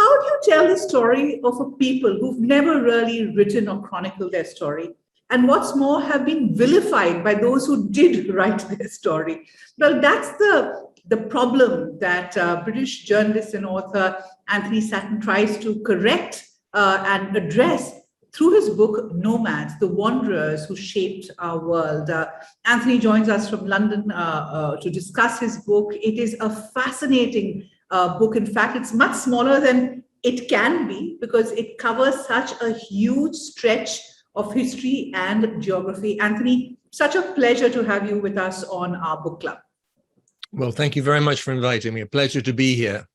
how do you tell the story of a people who've never really written or chronicled their story? And what's more, have been vilified by those who did write their story. Well, that's the problem that British journalist and author Anthony Sattin tries to correct and address through his book, Nomads, The Wanderers Who Shaped Our World. Anthony joins us from London to discuss his book. It is a fascinating book. In fact, it's much smaller than it can be because it covers such a huge stretch of history and geography. Anthony, such a pleasure to have you with us on our book club. Well, thank you very much for inviting me. A pleasure to be here.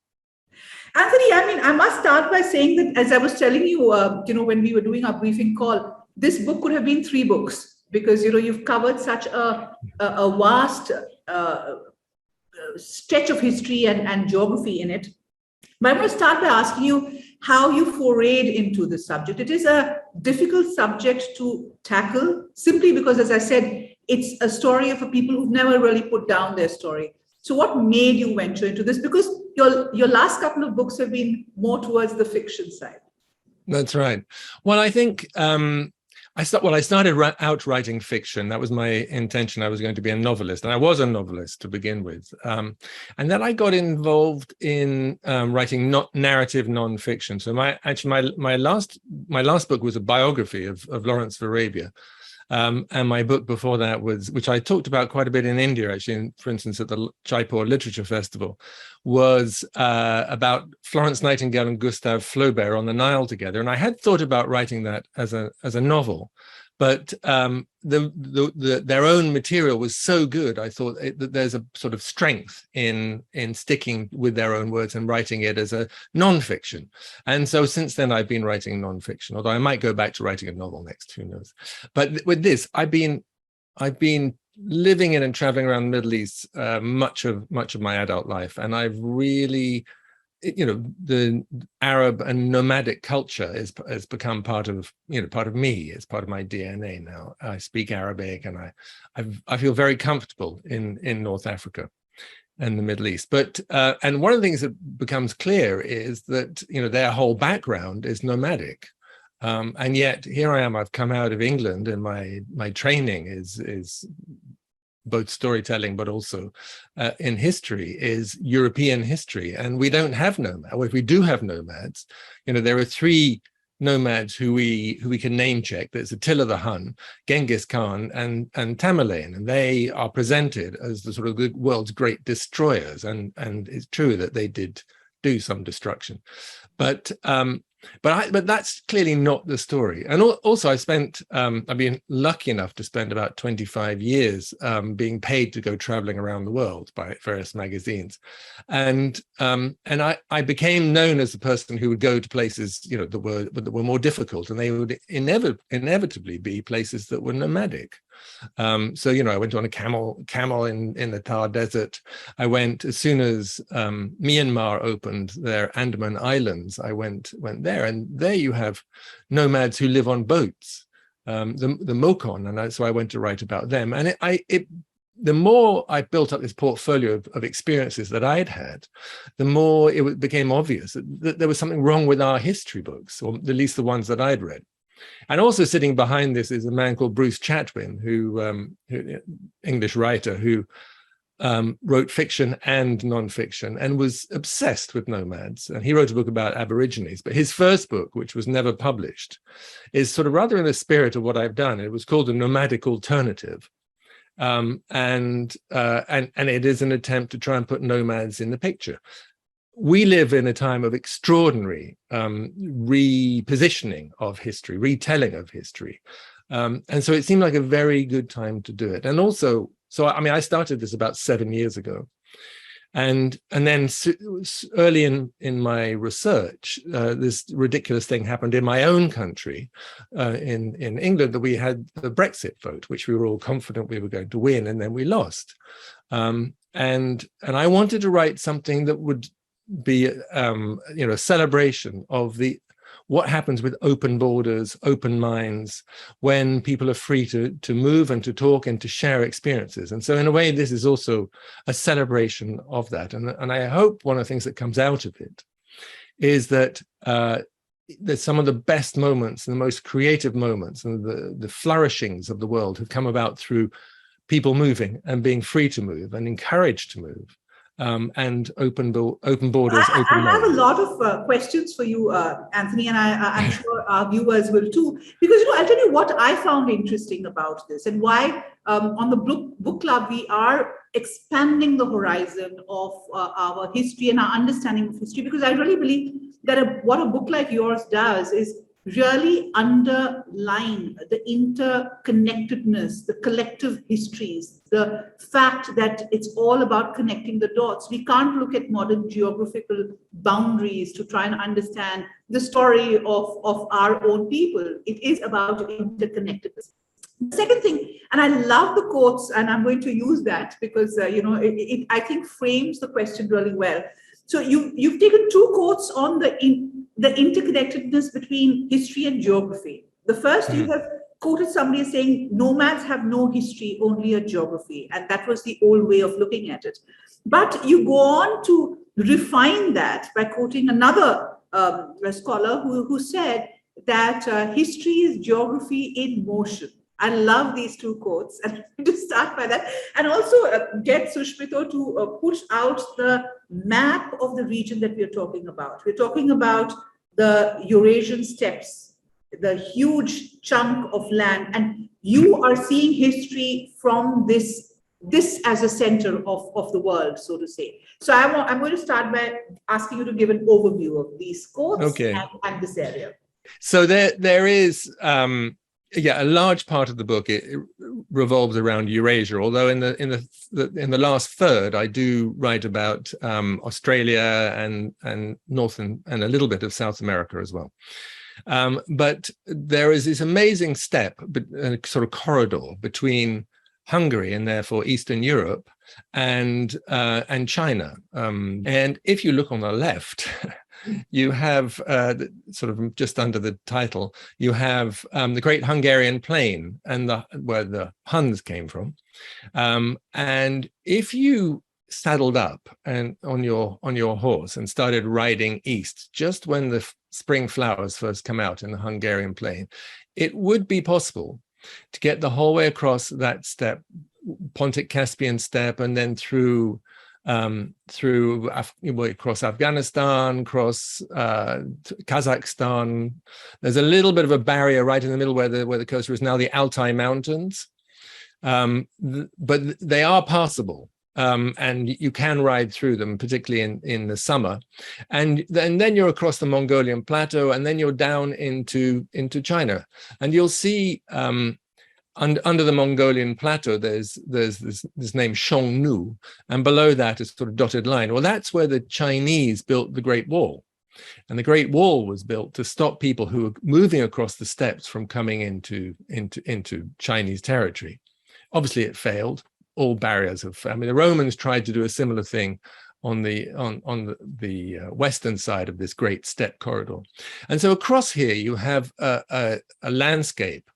Anthony, I mean, I must start by saying that, as I was telling you, when we were doing our briefing call, this book could have been 3 books because, you've covered such a vast stretch of history and geography in it. But I'm going to start by asking you how you forayed into this subject. It is a difficult subject to tackle simply because, as I said, it's a story of a people who've never really put down their story. So what made you venture into this? Because your last couple of books have been more towards the fiction side. That's right. Well, I think I started out writing fiction. That was my intention. I was going to be a novelist, and I was a novelist to begin with. And then I got involved in writing narrative nonfiction. So my last book was a biography of Lawrence of Arabia. And my book before that was, which I talked about quite a bit in India, actually, for instance, at the Jaipur Literature Festival, was about Florence Nightingale and Gustave Flaubert on the Nile together. And I had thought about writing that as a novel, but their own material was so good. I thought that there's a sort of strength in sticking with their own words and writing it as a nonfiction. And so since then, I've been writing nonfiction, although I might go back to writing a novel next, who knows. But with this, I've been living in and traveling around the Middle East much of my adult life, and I've really, the Arab and nomadic culture has become part of me. It's part of my DNA now. I speak Arabic, and I feel very comfortable in North Africa and the Middle East. But and one of the things that becomes clear is that their whole background is nomadic. And yet here I am, I've come out of England, and my training is both storytelling, but also in history, is European history. And we don't have nomads. Well, if we do have nomads, there are 3 nomads who we can name check. There's Attila the Hun, Genghis Khan, and Tamerlane, and they are presented as the sort of the world's great destroyers. And it's true that they did do some destruction, but that's clearly not the story. And also I've been lucky enough to spend about 25 years being paid to go traveling around the world by various magazines. And I became known as the person who would go to places, that were more difficult, and they would inevitably be places that were nomadic. So, I went on a camel in the Thar Desert. I went, as soon as Myanmar opened their Andaman Islands, I went there, and there you have nomads who live on boats, the Mokon, and so I went to write about them. And the more I built up this portfolio of experiences that I'd had, the more it became obvious that there was something wrong with our history books, or at least the ones that I'd read. And also sitting behind this is a man called Bruce Chatwin, who English writer who wrote fiction and nonfiction and was obsessed with nomads. And he wrote a book about Aborigines, but his first book, which was never published, is sort of rather in the spirit of what I've done. It was called A Nomadic Alternative. And it is an attempt to try and put nomads in the picture. We live in a time of extraordinary repositioning of history, retelling of history. And so it seemed like a very good time to do it. And also, I started this about 7 years ago. And then early in my research, this ridiculous thing happened in my own country, in England, that we had the Brexit vote, which we were all confident we were going to win, and then we lost. And I wanted to write something that would be a celebration of what happens with open borders, open minds, when people are free to move and to talk and to share experiences. And so in a way, this is also a celebration of that. And I hope one of the things that comes out of it is that some of the best moments and the most creative moments and the flourishings of the world have come about through people moving and being free to move and encouraged to move, and open borders, open I have a minds. lot of questions for you, Anthony, and I'm sure our viewers will too. Because I'll tell you what I found interesting about this, and why on the book club we are expanding the horizon of our history and our understanding of history. Because I really believe that what a book like yours does is really underline the interconnectedness, the collective histories, the fact that it's all about connecting the dots. We can't look at modern geographical boundaries to try and understand the story of our own people. It is about interconnectedness. The second thing, and I love the quotes, and I'm going to use that because it I think frames the question really well. So you've taken two quotes on the interconnectedness between history and geography. The first, you have quoted somebody saying, nomads have no history, only a geography. And that was the old way of looking at it. But you go on to refine that by quoting another scholar who said that history is geography in motion. I love these two quotes, and to start by that, and also get Sushmito to push out the map of the region that we're talking about. We're talking about the Eurasian steppes, the huge chunk of land, and you are seeing history from this as a center of the world, so to say. So I'm going to start by asking you to give an overview of these quotes and this area. So there is. A large part of the book it revolves around Eurasia. Although in the last third, I do write about Australia and North and a little bit of South America as well. But there is this amazing step, a sort of corridor between Hungary and therefore Eastern Europe and China. And if you look on the left. You have sort of just under the title, you have the Great Hungarian Plain and where the Huns came from. And if you saddled up and on your horse and started riding east, just when the spring flowers first come out in the Hungarian Plain, it would be possible to get the whole way across that steppe, Pontic-Caspian steppe, and then through across Afghanistan, across Kazakhstan. There's a little bit of a barrier right in the middle where the coast is now the Altai Mountains, but they are passable, and you can ride through them, particularly in the summer. And then you're across the Mongolian plateau, and then you're down into China, and you'll see. Under the Mongolian plateau, there's this name Xiongnu, and below that is sort of dotted line. Well, that's where the Chinese built the Great Wall, and the Great Wall was built to stop people who were moving across the steppes from coming into Chinese territory. Obviously, it failed. All barriers have. I mean, the Romans tried to do a similar thing on the western side of this great steppe corridor, and so across here you have a landscape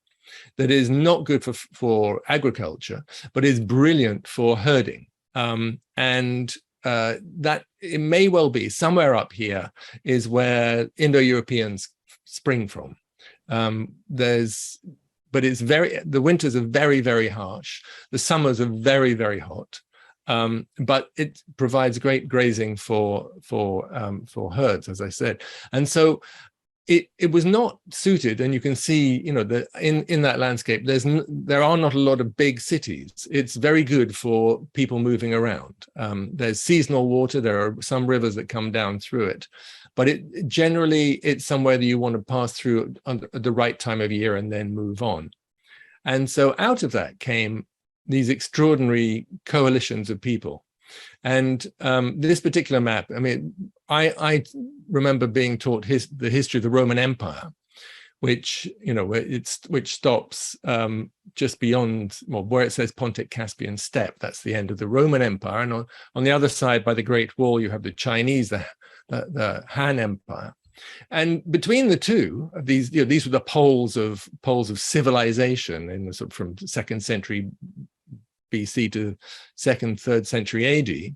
that is not good for agriculture, but is brilliant for herding. And that it may well be somewhere up here is where Indo-Europeans spring from. But it's the winters are very, very harsh. The summers are very, very hot. But it provides great grazing for herds, as I said. And so it was not suited, and you can see, that in that landscape, there are not a lot of big cities. It's very good for people moving around. There's seasonal water. There are some rivers that come down through it, but generally it's somewhere that you want to pass through at the right time of year and then move on. And so out of that came these extraordinary coalitions of people. And this particular map, I mean, I remember being taught the history of the Roman Empire, which stops just beyond, where it says Pontic-Caspian steppe. That's the end of the Roman Empire, and on the other side, by the Great Wall, you have the Chinese, the Han Empire. And between the two, these were the poles of civilization in the sort of from 2nd century BC to 2nd, 3rd century AD, you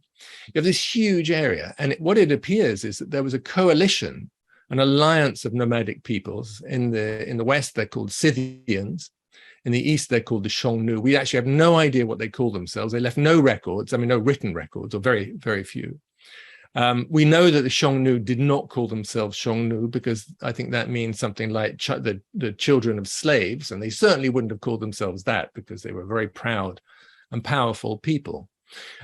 have this huge area. And what it appears is that there was a coalition, an alliance of nomadic peoples. In the West, they're called Scythians. In the East, they're called the Xiongnu. We actually have no idea what they call themselves. They left no records, I mean, no written records, or very, very few. We know that the Xiongnu did not call themselves Xiongnu because I think that means something like the children of slaves, and they certainly wouldn't have called themselves that because they were very proud and powerful people.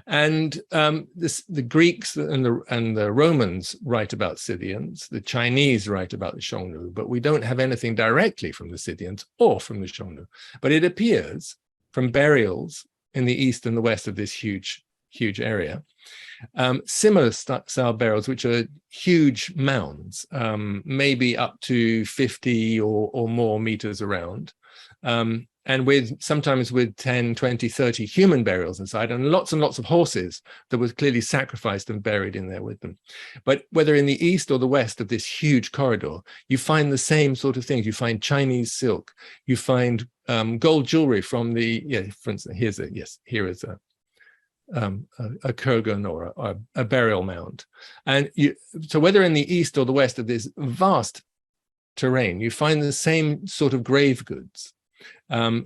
And the Greeks and the Romans write about Scythians, the Chinese write about the Xiongnu, but we don't have anything directly from the Scythians or from the Xiongnu. But it appears from burials in the east and the west of this huge area, similar style burials, which are huge mounds, maybe up to 50 or more meters around, and sometimes with 10, 20, 30 human burials inside, and lots of horses that were clearly sacrificed and buried in there with them. But whether in the east or the west of this huge corridor, you find the same sort of things. You find Chinese silk, you find gold jewelry from for instance, here is a kurgan or a burial mound. And so whether in the east or the west of this vast terrain, you find the same sort of grave goods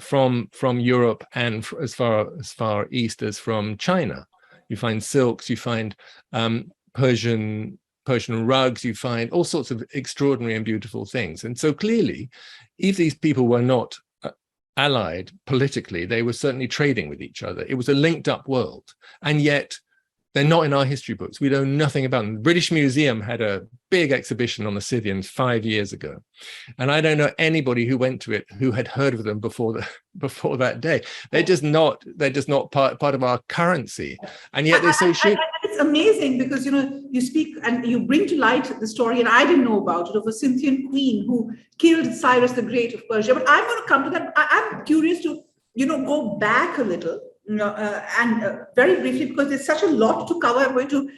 from Europe and as far east as from China. You find silks, you find Persian rugs, you find all sorts of extraordinary and beautiful things. And so clearly, if these people were not allied politically, they were certainly trading with each other. It was a linked up world, and yet they're not in our history books. We know nothing about them. The British Museum had a big exhibition on the Scythians 5 years ago, and I don't know anybody who went to it who had heard of them before that day. They're just not part of our currency, and yet they're so cheap. It's amazing because you speak and you bring to light the story, and I didn't know about it, of a Scythian queen who killed Cyrus the Great of Persia. But I'm going to come to that. I'm curious to go back a little. And very briefly, because there's such a lot to cover, I'm going to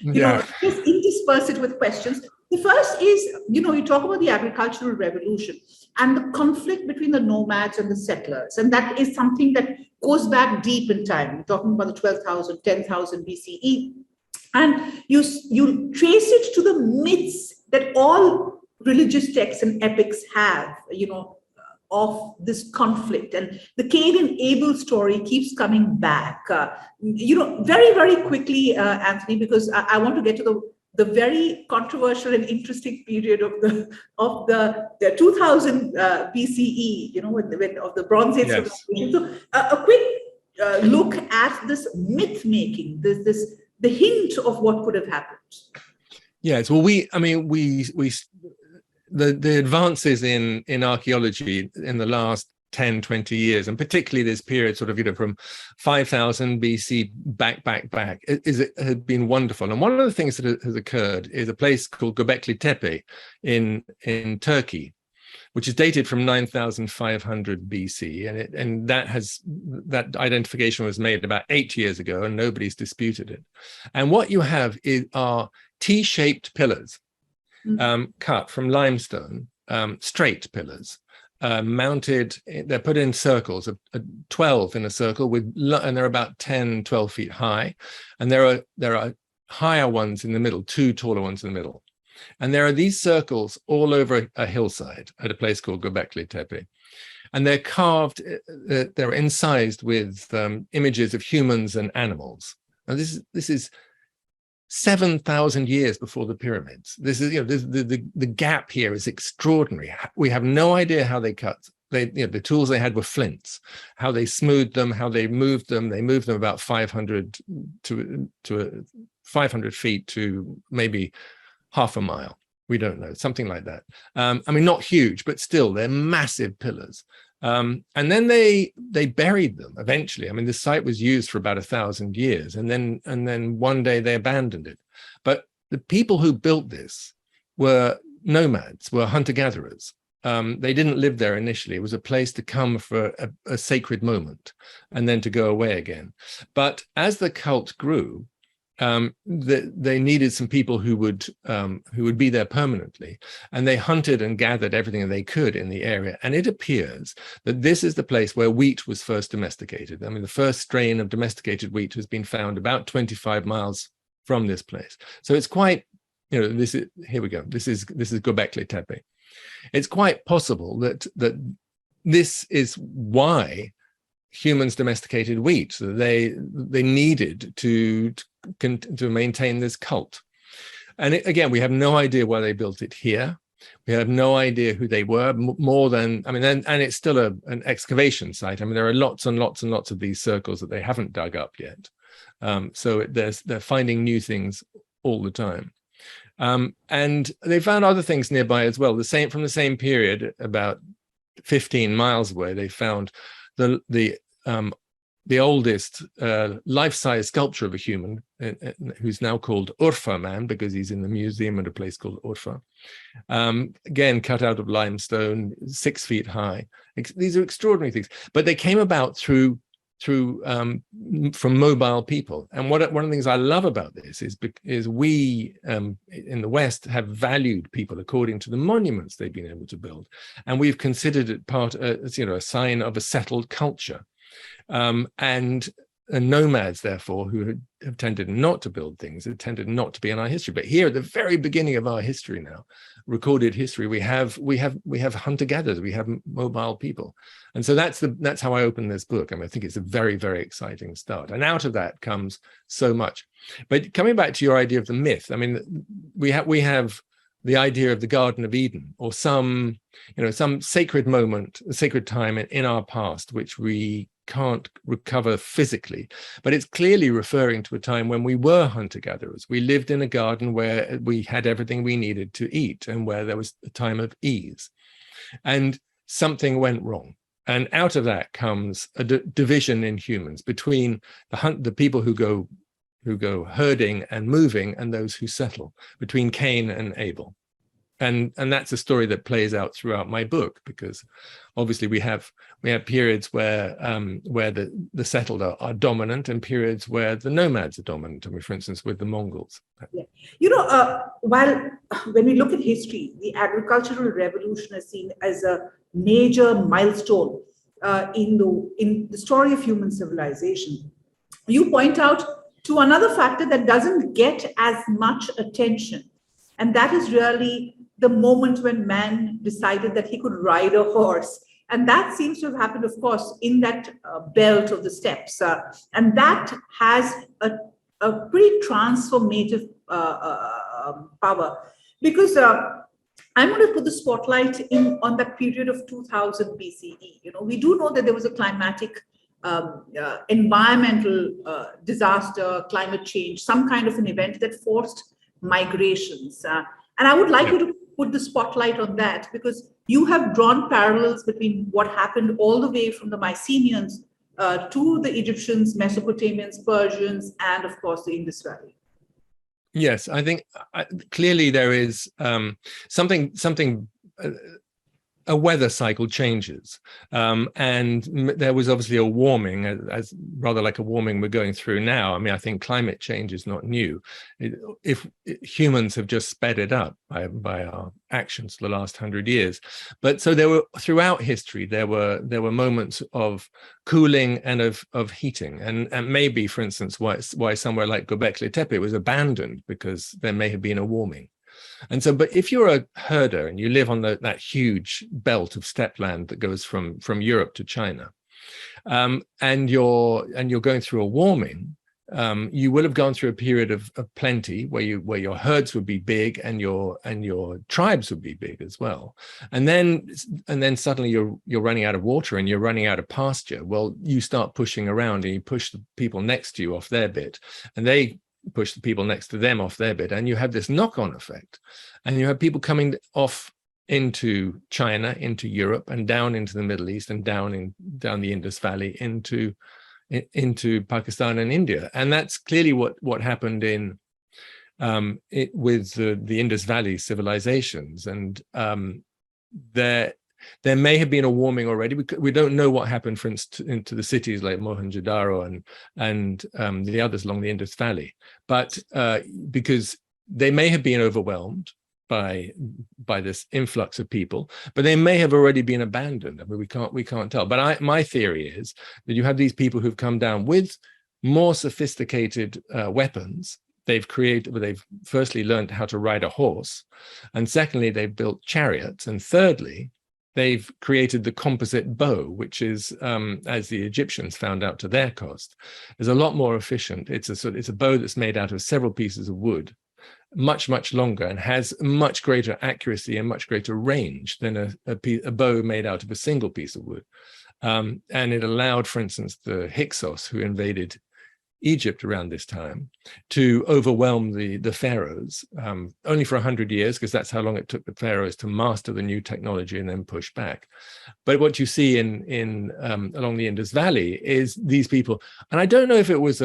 just intersperse it with questions. The first is, you talk about the agricultural revolution and the conflict between the nomads and the settlers. And that is something that goes back deep in time. We're talking about the 12,000, 10,000 BCE. And you trace it to the myths that all religious texts and epics have, of this conflict. And the Cain and Abel story keeps coming back, very, very quickly, Anthony, because I want to get to the very controversial and interesting period of the 2000 BCE, when of the Bronze Age civilization. So a quick look at this myth making, the hint of what could have happened. Yes, well, the advances in archaeology in the last 10, 20 years, and particularly this period sort of, from 5000 BC back, had been wonderful. And one of the things that has occurred is a place called Göbekli Tepe in Turkey, which is dated from 9500 BC. And that identification was made about 8 years ago, and nobody's disputed it. And what you have are T-shaped pillars, cut from limestone, straight pillars, mounted. They're put in circles, 12 in a circle, and they're about 10, 12 feet high. And there are higher ones in the middle, 2 taller ones in the middle. And there are these circles all over a hillside at a place called Göbekli Tepe. And they're carved, they're incised with images of humans and animals. Now this is 7,000 years before the pyramids. This is, the gap here is extraordinary. We have no idea how they cut. The tools they had were flints. How they smoothed them, how they moved them. They moved them about 500 feet to maybe half a mile. We don't know, something like that. Not huge, but still, they're massive pillars. And then they buried them eventually. The site was used for about 1,000 years, and then one day they abandoned it. But the people who built this were nomads, were hunter-gatherers. They didn't live there initially. It was a place to come for a sacred moment and then to go away again. But as the cult grew, they needed some people who would be there permanently, and they hunted and gathered everything that they could in the area. And it appears that this is the place where wheat was first domesticated. I mean, the first strain of domesticated wheat has been found about 25 miles from this place. So it's quite, this is, here we go. This is Göbekli Tepe. It's quite possible that this is why humans domesticated wheat. So they needed to maintain this cult. And again, we have no idea why they built it here. We have no idea who they were, more than, I mean, and it's still an excavation site. I mean, there are lots and lots and lots of these circles that they haven't dug up yet. So they're finding new things all the time. And they found other things nearby as well. From the same period, about 15 miles away, they found the oldest life-size sculpture of a human, who's now called Urfa Man, because he's in the museum at a place called Urfa. Again, cut out of limestone, 6 feet high. These are extraordinary things, but they came about from mobile people. And one of the things I love about this is we in the West have valued people according to the monuments they've been able to build, and we've considered it a sign of a settled culture. And nomads, therefore, who have tended not to build things, have tended not to be in our history. But here, at the very beginning of our history now, recorded history, we have hunter-gatherers, we have mobile people, and so that's how I open this book. I mean, I think it's a very, very exciting start, and out of that comes so much. But coming back to your idea of the myth, I mean, we have the idea of the Garden of Eden, or some sacred moment, a sacred time in our past, which we can't recover physically, but it's clearly referring to a time when we were hunter-gatherers. We lived in a garden where we had everything we needed to eat, and where there was a time of ease, and something went wrong. And out of that comes a division in humans between the people who go herding and moving, and those who settle, between Cain and Abel. And that's a story that plays out throughout my book, because obviously we have periods where the settled are dominant, and periods where the nomads are dominant. I mean, for instance, with the Mongols. Yeah. When we look at history, the agricultural revolution is seen as a major milestone in the story of human civilization. You point out to another factor that doesn't get as much attention, and that is really the moment when man decided that he could ride a horse. And that seems to have happened, of course, in that belt of the steppes. And that has a pretty transformative power. Because I'm going to put the spotlight on that period of 2000 BCE. We do know that there was a climatic environmental disaster, climate change, some kind of an event that forced migrations. And I would like you to put the spotlight on that, because you have drawn parallels between what happened all the way from the Mycenaeans to the Egyptians, Mesopotamians, Persians, and of course the Indus Valley. Yes, I think clearly there is something. A weather cycle changes, and there was obviously a warming, as rather like a warming we're going through now. I mean, I think climate change is not new. If humans have just sped it up by our actions for the last 100 years, but so there were throughout history there were moments of cooling and of heating, and maybe, for instance, why somewhere like Göbekli Tepe was abandoned, because there may have been a warming. And so, but if you're a herder and you live on that huge belt of steppe land that goes from Europe to China, and you're going through a warming, you will have gone through a period of plenty where your herds would be big, and your tribes would be big as well. And then suddenly you're running out of water and you're running out of pasture. Well, you start pushing around, and you push the people next to you off their bit, and they push the people next to them off their bit, and you have this knock-on effect, and you have people coming off into China, into Europe, and down into the Middle East, and down the Indus Valley into Pakistan and India. And that's clearly what happened with the Indus Valley civilizations. And There may have been a warming already. We don't know what happened, for instance, into the cities like Mohenjo-daro and the others along the Indus Valley, but because they may have been overwhelmed by this influx of people, but they may have already been abandoned. I mean, we can't tell. But my theory is that you have these people who've come down with more sophisticated weapons. They've firstly learned how to ride a horse, and secondly, they've built chariots, and thirdly, they've created the composite bow, which is, as the Egyptians found out to their cost, is a lot more efficient. It's a bow that's made out of several pieces of wood, much longer, and has much greater accuracy and much greater range than a bow made out of a single piece of wood. And it allowed, for instance, the Hyksos, who invaded Egypt around this time, to overwhelm the pharaohs, only for 100 years, because that's how long it took the pharaohs to master the new technology and then push back. But what you see in along the Indus Valley is these people, and I don't know if it was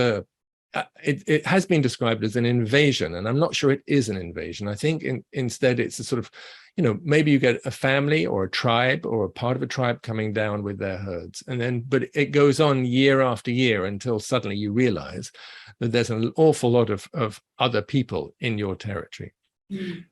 it has been described as an invasion, and I'm not sure it is an invasion. I think instead it's a sort of, maybe you get a family or a tribe or a part of a tribe coming down with their herds, but it goes on year after year until suddenly you realize that there's an awful lot of other people in your territory. Mm.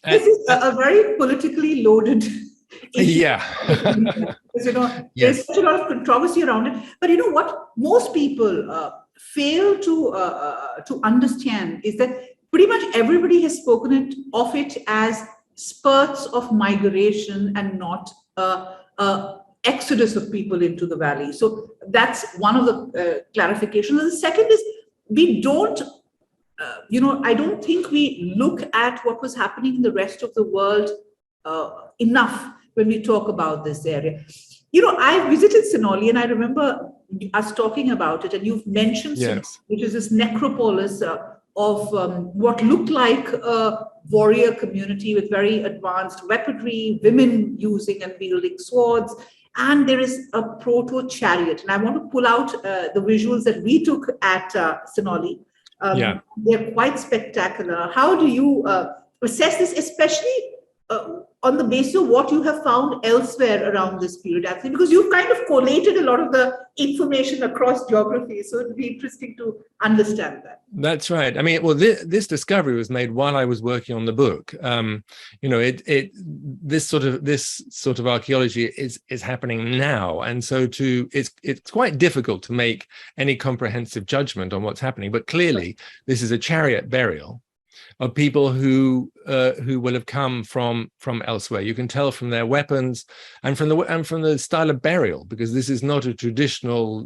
This is a very politically loaded issue. Yeah. Because, Yes. there's such a lot of controversy around it. But what most people fail to understand is that pretty much everybody has spoken of it as spurts of migration and not exodus of people into the valley. So that's one of the clarifications. And the second is, we don't, I don't think we look at what was happening in the rest of the world enough when we talk about this area. I visited Sinoli, and I remember us talking about it, and you've mentioned Sinoli, which is this necropolis of what looked like a warrior community with very advanced weaponry, women using and wielding swords, and there is a proto-chariot. And I want to pull out the visuals that we took at Sinoli. They're quite spectacular. How do you assess this, especially on the basis of what you have found elsewhere around this period, actually, because you've kind of collated a lot of the information across geography. So it'd be interesting to understand that. That's right. I mean, well, this discovery was made while I was working on the book. This sort of archaeology is happening now, and so it's quite difficult to make any comprehensive judgment on what's happening. But clearly, this is a chariot burial of people who will have come from elsewhere. You can tell from their weapons and from the style of burial, because this is not a traditional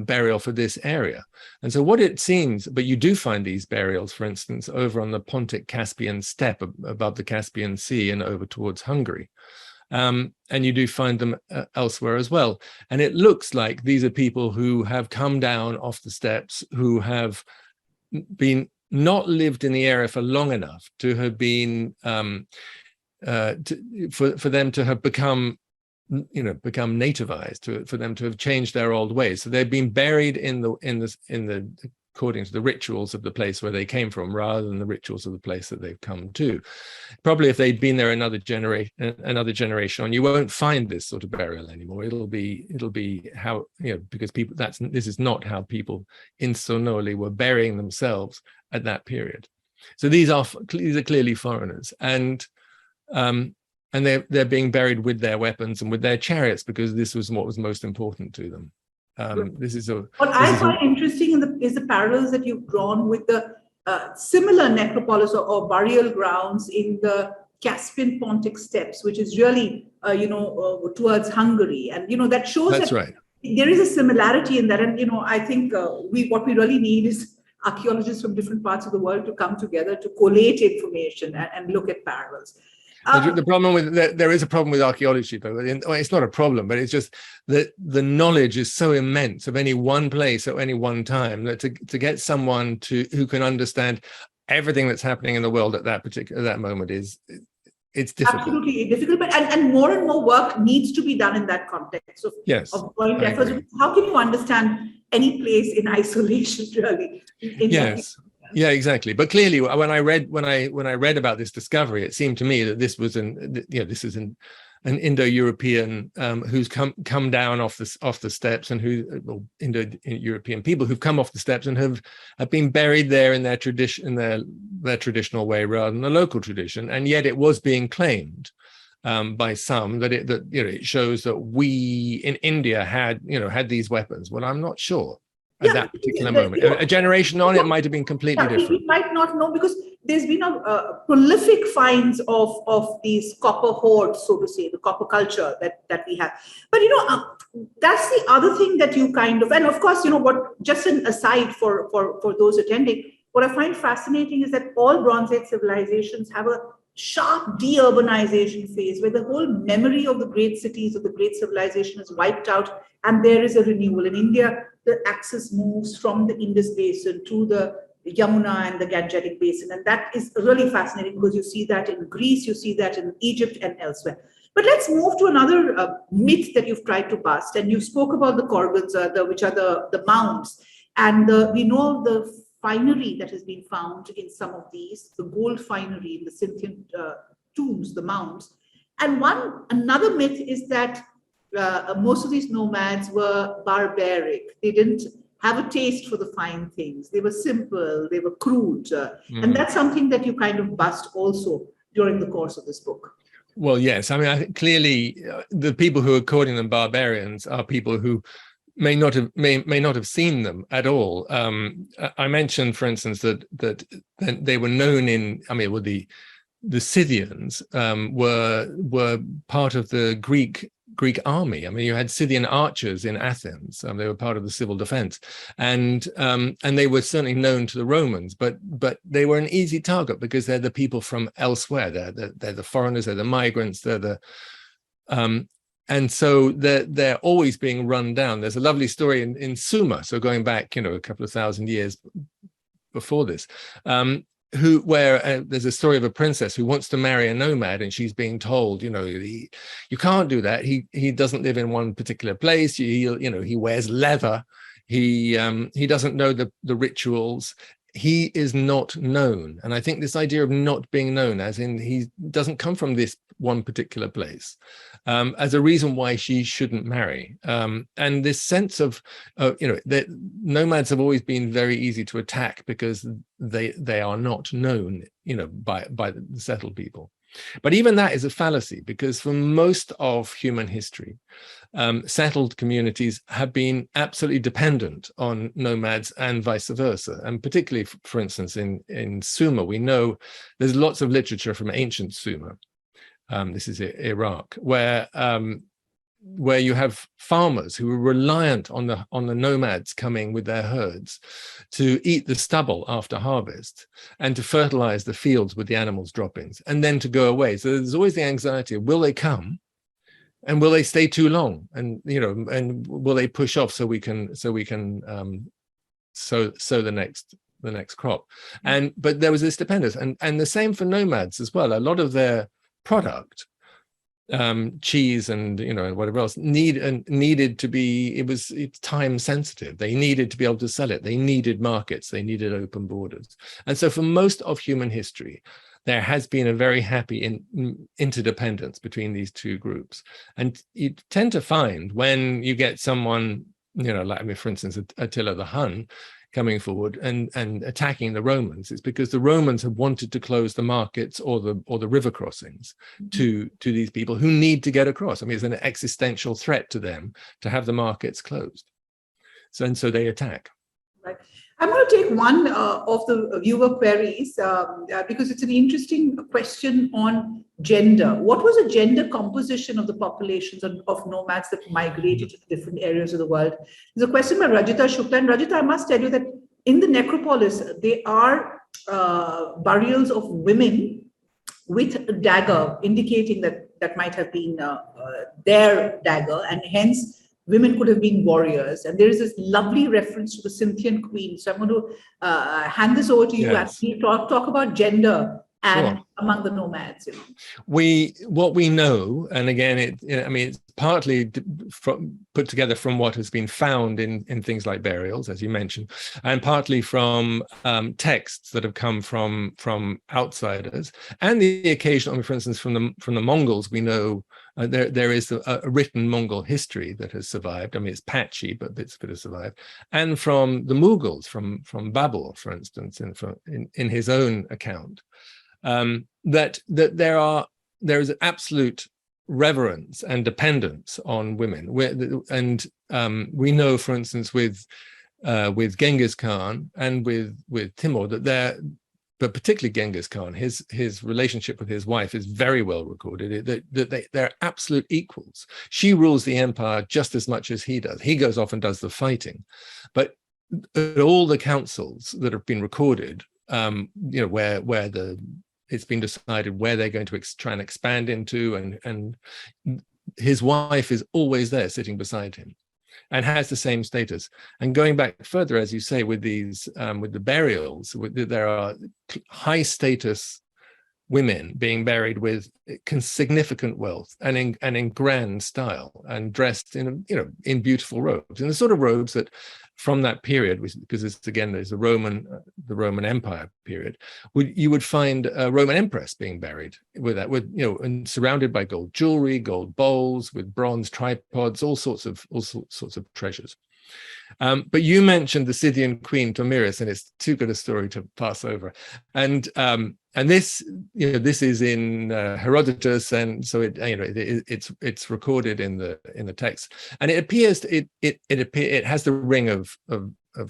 burial for this area. And so what it seems, but you do find these burials, for instance, over on the Pontic-Caspian steppe above the Caspian Sea and over towards Hungary. And you do find them elsewhere as well. And it looks like these are people who have come down off the steppes, who have been not lived in the area for long enough to have been for them to have become nativized, for them to have changed their old ways. So they've been buried in the according to the rituals of the place where they came from, rather than the rituals of the place that they've come to. Probably if they'd been there another generation on, you won't find this sort of burial anymore. It'll be how, because this is not how people in Sonoli were burying themselves at that period. So these are clearly foreigners, and they're being buried with their weapons and with their chariots, because this was what was most important to them. What I find interesting is the parallels that you've drawn with the similar necropolis or burial grounds in the Caspian Pontic steppes, which is really towards Hungary, and that shows that's right. There is a similarity in that. And I think what we really need is archaeologists from different parts of the world to come together to collate information and look at parallels. The problem with there is a problem with archaeology, though. It's not a problem, but it's just that the knowledge is so immense of any one place at any one time that to get someone who can understand everything that's happening in the world at that moment it's difficult. Absolutely difficult, but and more work needs to be done in that context of joint efforts. How can you understand any place in isolation, really? Yes. Yeah, exactly. But clearly, when I read about this discovery, it seemed to me that this was an Indo-European who's come down off the steppes, and Indo-European people who've come off the steppes and have been buried there in their tradition, their traditional way rather than the local tradition, and yet it was being claimed by some that it shows that we in India had these weapons. Well, I'm not sure at that particular moment. A generation on, it might have been completely different. We might not know, because there's been a prolific finds of these copper hoards, so to say, the copper culture that we have. But that's the other thing that you kind of, and of course, what, just an aside for those attending, what I find fascinating is that all Bronze Age civilizations have a sharp deurbanization phase where the whole memory of the great cities, of the great civilization is wiped out, and there is a renewal. In India, the axis moves from the Indus Basin to the Yamuna and the Gangetic Basin. And that is really fascinating, because you see that in Greece, you see that in Egypt and elsewhere. But let's move to another myth that you've tried to bust. And you spoke about the Korgans, which are the mounds. And we know the finery that has been found in some of these, the gold finery in the Scythian tombs, the mounds. And another myth is that most of these nomads were barbaric. They didn't have a taste for the fine things. They were simple, they were crude. And that's something that you kind of bust also during the course of this book. Well, yes. I mean, I think clearly the people who are calling them barbarians are people who may not have seen them at all. I mentioned, for instance, that they were known in, the Scythians were part of the Greek army. I mean, you had Scythian archers in Athens. They were part of the civil defense, and they were certainly known to the Romans. But they were an easy target because they're the people from elsewhere. They're the foreigners. They're the migrants. And so they're always being run down. There's a lovely story in Sumer, so going back, a couple of thousand years before this, where there's a story of a princess who wants to marry a nomad, and she's being told, you can't do that. He doesn't live in one particular place. He wears leather. He doesn't know the rituals. He is not known. And I think this idea of not being known, as in he doesn't come from this one particular place, as a reason why she shouldn't marry. And this sense of, that nomads have always been very easy to attack because they are not known, by the settled people. But even that is a fallacy, because for most of human history, settled communities have been absolutely dependent on nomads and vice versa. And particularly, for instance, in Sumer, we know there's lots of literature from ancient Sumer. This is Iraq, where you have farmers who are reliant on the nomads coming with their herds to eat the stubble after harvest and to fertilize the fields with the animals' droppings, and then to go away. So there's always the anxiety of, will they come, and will they stay too long, and and will they push off so we can sow the next crop. But there was this dependence, and the same for nomads as well. A lot of their product, cheese and whatever else, needed to be, it's time sensitive. They needed to be able to sell it. They needed markets. They needed open borders. And so for most of human history, there has been a very happy interdependence between these two groups. And you tend to find when you get someone, like, for instance, Attila the Hun, coming forward and attacking the Romans, it's because the Romans have wanted to close the markets or the river crossings to these people who need to get across. I mean, it's an existential threat to them to have the markets closed. So they attack. Right. I'm going to take one of the viewer queries because it's an interesting question on gender. What was the gender composition of the populations of nomads that migrated to different areas of the world? There's a question by Rajita Shukla. And Rajita, I must tell you that in the necropolis, there are burials of women with a dagger, indicating that might have been their dagger, and hence women could have been warriors. And there is this lovely reference to the Scythian queen. So I'm going to hand this over to you. Yes. And talk about gender and Sure. among the nomads. What we know, and again, it's partly put together from what has been found in things like burials, as you mentioned, and partly from texts that have come from outsiders, and the occasional, for instance, from the Mongols. We know there is a written Mongol history that has survived. I mean, it's patchy, but bits of it has survived, and from the Mughals, from Babur, for instance, in his own account. That there is an absolute reverence and dependence on women, we know, for instance, with Genghis Khan and with Timur, but particularly Genghis Khan, his relationship with his wife is very well recorded. They're absolute equals. She rules the empire just as much as he does. He goes off and does the fighting, but at all the councils that have been recorded, where it's been decided where they're going to try and expand into, and his wife is always there sitting beside him and has the same status. And going back further, as you say, with these with the burials, there are high status women being buried with significant wealth and in grand style, and dressed in beautiful robes, in the sort of robes that from that period, because there's the Roman Empire period, you would find a Roman empress being buried with and surrounded by gold jewelry, gold bowls, with bronze tripods, all sorts of treasures. But you mentioned the Scythian queen Tomiris, and it's too good a story to pass over. And this is in Herodotus, and so it's recorded in the text, and it appears it has the ring of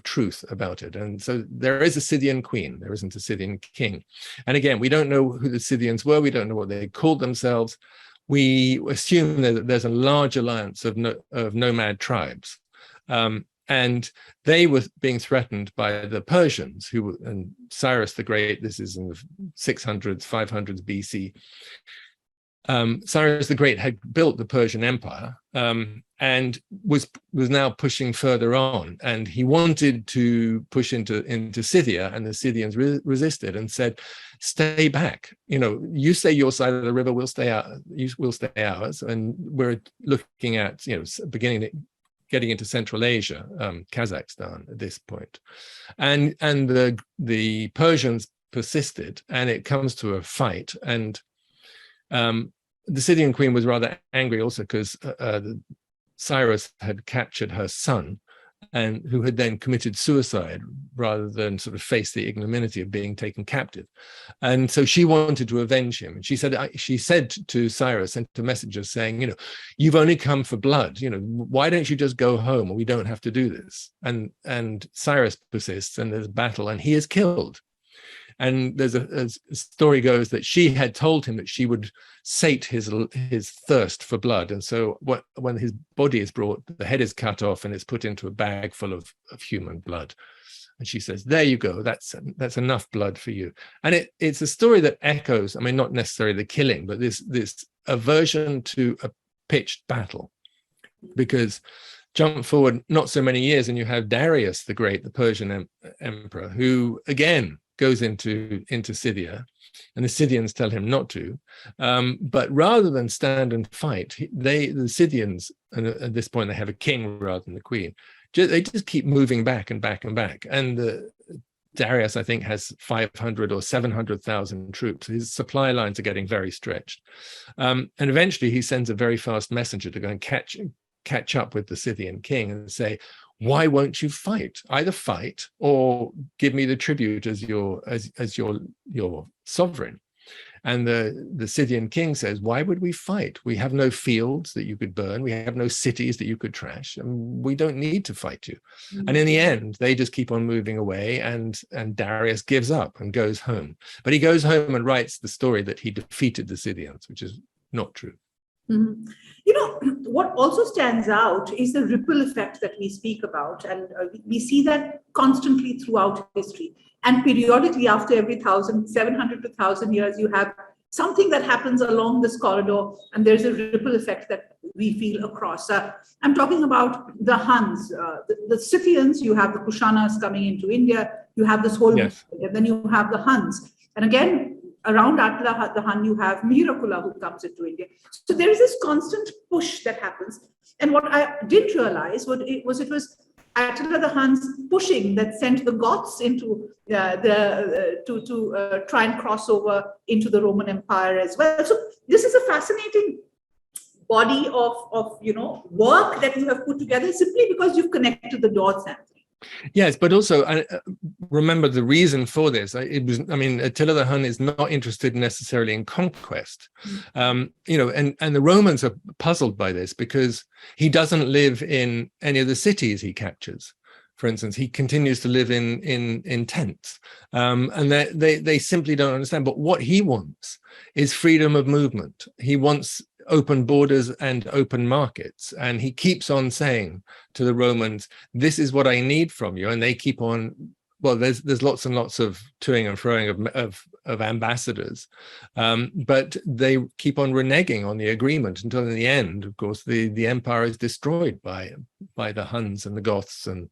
truth about it. And so there is a Scythian queen, there isn't a Scythian king. And again, we don't know who the Scythians were, we don't know what they called themselves. We assume that there's a large alliance of nomad tribes. And they were being threatened by the Persians, and Cyrus the Great, this is in the 600s, 500s BC. Cyrus the Great had built the Persian Empire, and was now pushing further on, and he wanted to push into Scythia, and the Scythians resisted and said, "Stay back. You stay your side of the river, we'll stay ours." And we're looking at getting into Central Asia, Kazakhstan at this point. And the Persians persisted, and it comes to a fight. And the Scythian queen was rather angry also because Cyrus had captured her son, and who had then committed suicide rather than sort of face the ignominy of being taken captive. And so she wanted to avenge him. And she said to Cyrus, sent a messenger saying, "You've only come for blood. Why don't you just go home? We don't have to do this." And Cyrus persists, and there's a battle, and he is killed. And there's a story goes that she had told him that she would sate his thirst for blood. And so when his body is brought, the head is cut off and it's put into a bag full of human blood. And she says, "There you go, that's enough blood for you." And it's a story that echoes, I mean, not necessarily the killing, but this aversion to a pitched battle. Because jump forward not so many years, and you have Darius the Great, the Persian emperor, who again goes into Scythia, and the Scythians tell him not to. But rather than stand and fight, the Scythians, and at this point they have a king rather than the queen, they just keep moving back and back and back. And Darius, I think, has 500 or 700,000 troops. His supply lines are getting very stretched. And eventually he sends a very fast messenger to go and catch up with the Scythian king and say, "Why won't you fight? Either fight or give me the tribute as your sovereign." And the Scythian king says, "Why would we fight? We have no fields that you could burn. We have no cities that you could trash. And we don't need to fight you." Mm-hmm. And in the end, they just keep on moving away, and Darius gives up and goes home. But he goes home and writes the story that he defeated the Scythians, which is not true. Mm-hmm. What also stands out is the ripple effect that we speak about, and we see that constantly throughout history. And periodically, after every 700 to 1,000 years, you have something that happens along this corridor, and there's a ripple effect that we feel across. I'm talking about the Huns, the Scythians. You have the Kushanas coming into India. You have this whole, yes. And then you have the Huns. And again, around Attila the Hun, you have Mihirakula who comes into India. So there is this constant push that happens. And what I didn't realize it was Attila the Hun's pushing that sent the Goths into to try and cross over into the Roman Empire as well. So this is a fascinating body of work that you have put together simply because you've connected the dots, Anthony. Yes, but also remember the reason for this. Attila the Hun is not interested necessarily in conquest, and the Romans are puzzled by this because he doesn't live in any of the cities he captures. For instance, he continues to live in tents, and they simply don't understand. But what he wants is freedom of movement. He wants open borders and open markets, and he keeps on saying to the Romans, "This is what I need from you," and they keep on. Well, there's lots and lots of toing and froing of ambassadors, but they keep on reneging on the agreement until in the end, of course, the empire is destroyed by the Huns and the Goths and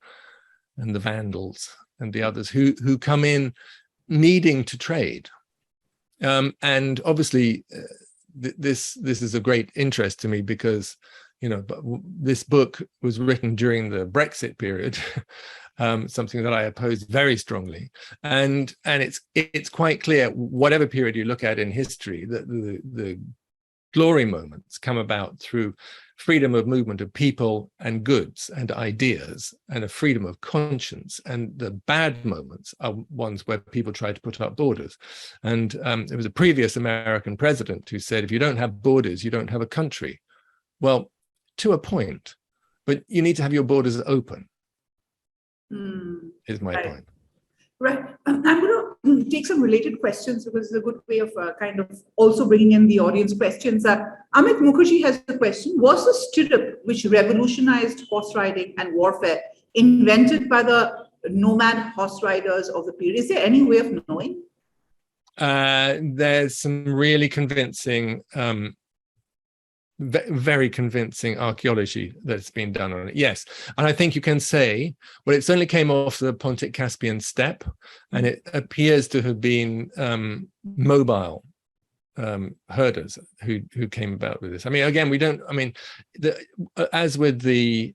the Vandals and the others who come in needing to trade, and obviously. This is of great interest to me because, this book was written during the Brexit period, something that I oppose very strongly, and it's quite clear, whatever period you look at in history, that the glory moments come about through freedom of movement of people and goods and ideas and a freedom of conscience, and the bad moments are ones where people try to put up borders. And there was a previous American president who said, if you don't have borders, you don't have a country. Well, to a point, but you need to have your borders open, is my point. Right. I'm going to take some related questions because it's a good way of kind of also bringing in the audience questions. Amit Mukherjee has a question. Was the stirrup, which revolutionized horse riding and warfare, invented by the nomad horse riders of the period? Is there any way of knowing? There's some really convincing very convincing archaeology that's been done on it. Yes, and I think you can say, well, it certainly came off the Pontic-Caspian steppe, and it appears to have been mobile herders who came about with this. I mean, again, we don't. I mean, as with the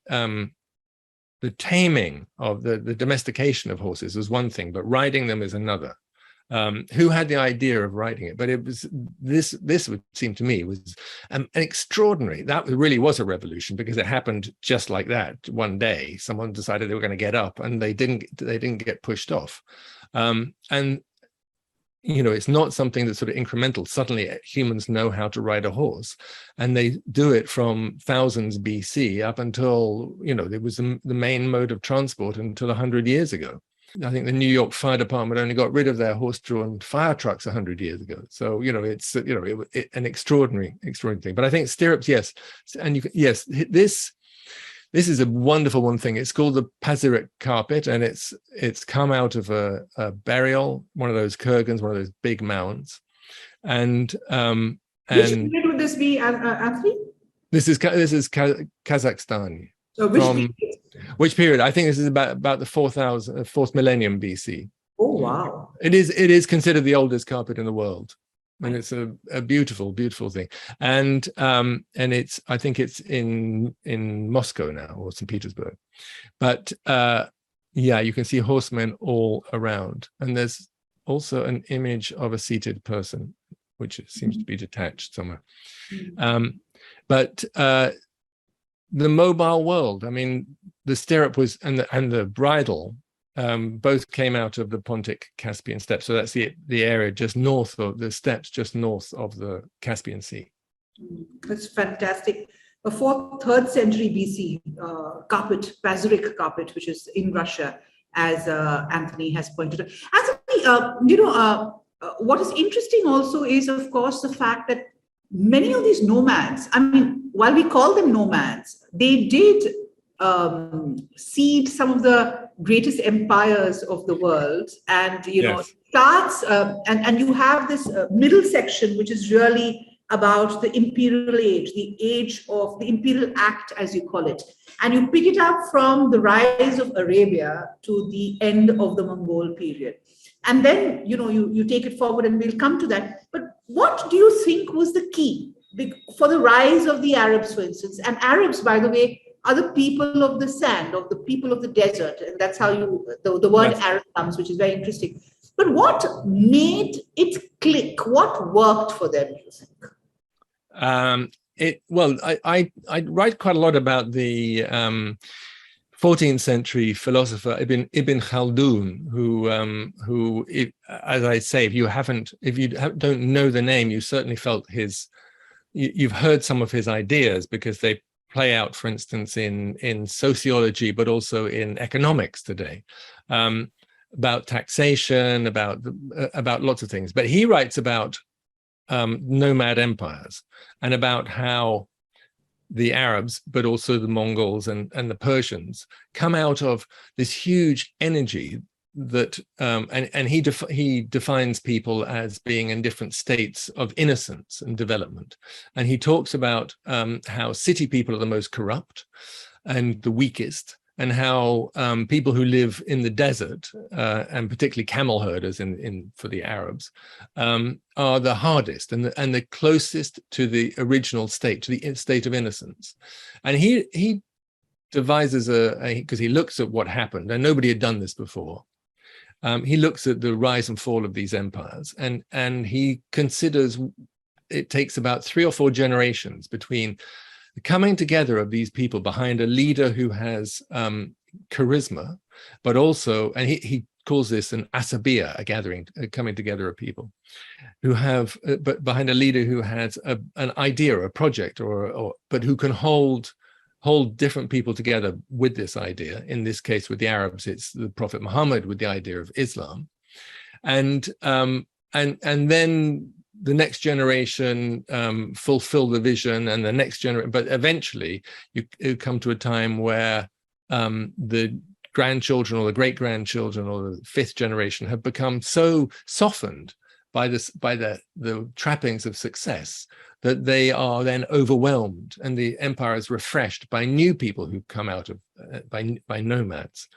taming of the domestication of horses was one thing, but riding them is another. Who had the idea of writing it? But it was this would seem to me was an extraordinary. That really was a revolution because it happened just like that. One day, someone decided they were going to get up, and they didn't get pushed off. And it's not something that's sort of incremental. Suddenly, humans know how to ride a horse, and they do it from thousands BC up until it was the main mode of transport until 100 years ago. I think the New York Fire Department only got rid of their horse-drawn fire trucks 100 years ago. So it's an extraordinary thing. But I think stirrups, yes, and this is a wonderful one thing. It's called the Pazyryk carpet, and it's come out of a burial, one of those kurgans, one of those big mounds, and which period would this be, Anthony? This is Kazakhstan. So which period? I think this is about the 4th millennium BC. Oh wow! It is considered the oldest carpet in the world, and it's a beautiful thing. And I think it's in Moscow now, or St. Petersburg. But you can see horsemen all around, and there's also an image of a seated person, which seems to be detached somewhere. But the mobile world, I mean, the stirrup was and the bridle both came out of the Pontic-Caspian steppe. So that's the area just north of the steppes, just north of the Caspian Sea. That's fantastic. A 4th, 3rd century BC carpet, Pazyryk carpet, which is in Russia, as Anthony has pointed out. Anthony, what is interesting also is, of course, the fact that many of these nomads, I mean, while we call them nomads, they did seed some of the greatest empires of the world, and starts and you have this middle section, which is really about the imperial age, the age of the imperial act, as you call it, and you pick it up from the rise of Arabia to the end of the Mongol period. And then, you take it forward, and we'll come to that. But what do you think was the key for the rise of the Arabs, for instance? And Arabs, by the way, are the people of the sand, of the people of the desert. And that's how the word Yes. Arab comes, which is very interesting. But what made it click? What worked for them, do you think? I write quite a lot about the 14th century philosopher Ibn Khaldun, who, as I say, if you don't know the name, you certainly felt you've heard some of his ideas, because they play out, for instance, in sociology, but also in economics today, about taxation, about lots of things. But he writes about nomad empires, and about how the Arabs, but also the Mongols and the Persians, come out of this huge energy that, and he defines people as being in different states of innocence and development. And he talks about how city people are the most corrupt and the weakest, and how people who live in the desert, and particularly camel herders for the Arabs, are the hardest and the closest to the original state, to the state of innocence. And he devises because he looks at what happened, and nobody had done this before. He looks at the rise and fall of these empires, and he considers it takes about 3 or 4 generations between the coming together of these people behind a leader who has charisma, but also, and he calls this an asabiya, a gathering, a coming together of people who have, but behind a leader who has an idea, a project, but who can hold different people together with this idea. In this case, with the Arabs, it's the Prophet Muhammad with the idea of Islam, and then the next generation fulfill the vision, and the next generation. But eventually, you come to a time where the grandchildren or the great grandchildren or the 5th generation have become so softened by the trappings of success that they are then overwhelmed, and the empire is refreshed by new people who come out of by nomads,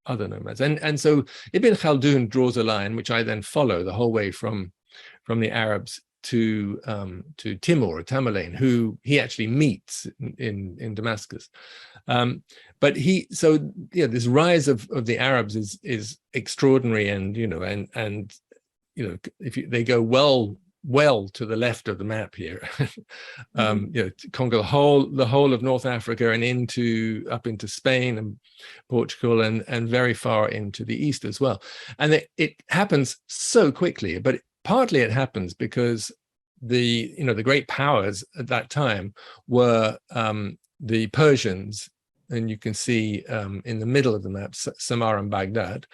other nomads, and so Ibn Khaldun draws a line which I then follow the whole way from the Arabs to Timur, Tamerlane, who he actually meets in Damascus. But this rise of the Arabs is extraordinary, and if they go well to the left of the map here, to conquer the whole of North Africa and up into Spain and Portugal, and very far into the east as well. And it happens so quickly, but partly it happens because the great powers at that time were the Persians, and you can see in the middle of the map Samar and Baghdad,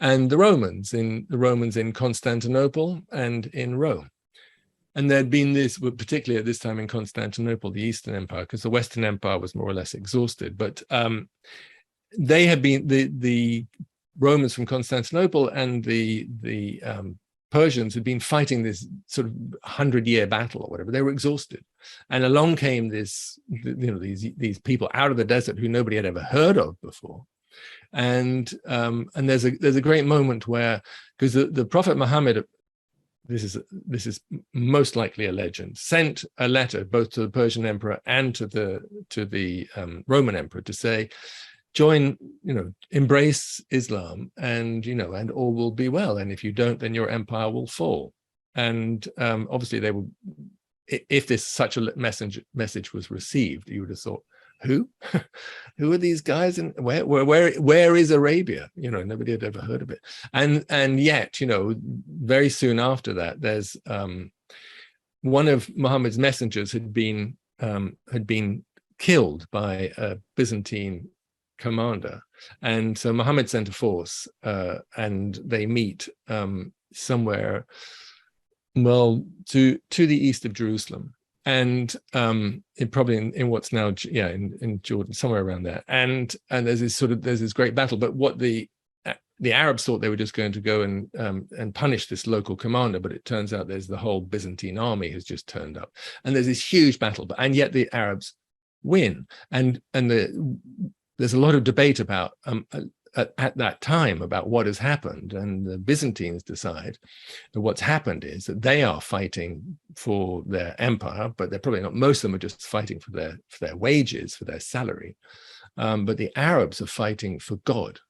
and the Romans in Constantinople and in Rome. And there'd been this, particularly at this time in Constantinople, the Eastern Empire, because the Western Empire was more or less exhausted. But they had been the Romans from Constantinople and the Persians had been fighting this sort of 100-year battle or whatever. They were exhausted, and along came these people out of the desert who nobody had ever heard of before. And there's a great moment where, because the Prophet Muhammad, this is most likely a legend, sent a letter both to the Persian emperor and to the Roman emperor to say, join, embrace Islam, and all will be well. And if you don't, then your empire will fall. And obviously they will. If such a message was received, you would have thought, who are these guys, and where is Arabia? Nobody had ever heard of it. And yet, very soon after that, there's one of Muhammad's messengers had been killed by a Byzantine commander, and so Muhammad sent a force, and they meet somewhere to the east of Jerusalem, and probably in what's now in Jordan, somewhere around there, and there's this great battle. But what the Arabs thought they were just going to go and punish this local commander, but it turns out there's the whole Byzantine army has just turned up, and there's this huge battle, and yet the Arabs win, and there's a lot of debate about at that time about what has happened, and the Byzantines decide that what's happened is that they are fighting for their empire, but they're probably not. Most of them are just fighting for their wages, for their salary. But the Arabs are fighting for God,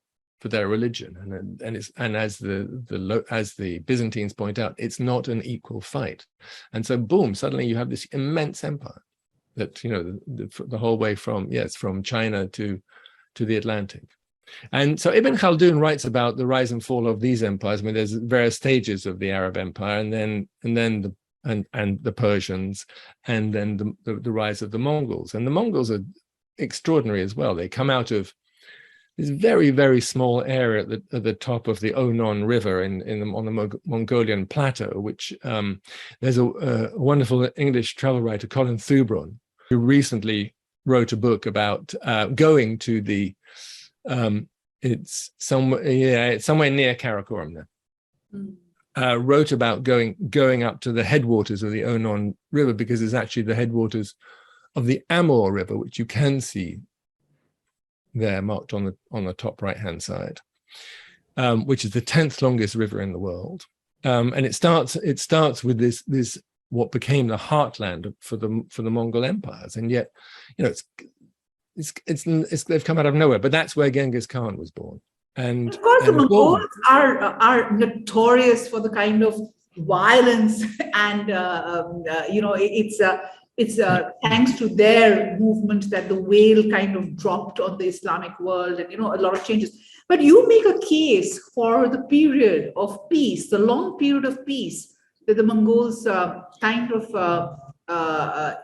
for their religion, and as the Byzantines point out, it's not an equal fight. And so, boom! Suddenly, you have this immense empire that, you know, the whole way from China to the Atlantic. And so Ibn Khaldun writes about the rise and fall of these empires. I mean, there's various stages of the Arab Empire, and then the Persians, and then the rise of the Mongols. And the Mongols are extraordinary as well. They come out of this very, very small area at the top of the Onon River on the Mongolian plateau, which there's a wonderful English travel writer, Colin Thubron, who recently wrote a book about going to the it's somewhere near Karakoram now. Wrote about going up to the headwaters of the Onon River, because it's actually the headwaters of the Amur River, which you can see there marked on the top right hand side, which is the 10th longest river in the world. And it starts with this what became the heartland for the Mongol empires, and yet, you know, it's they've come out of nowhere. But that's where Genghis Khan was born. And of course, the Mongols are notorious for the kind of violence, and you know, it's thanks to their movement that the veil kind of dropped on the Islamic world, and, you know, a lot of changes. But you make a case for the period of peace, the long period of peace that the Mongols kind of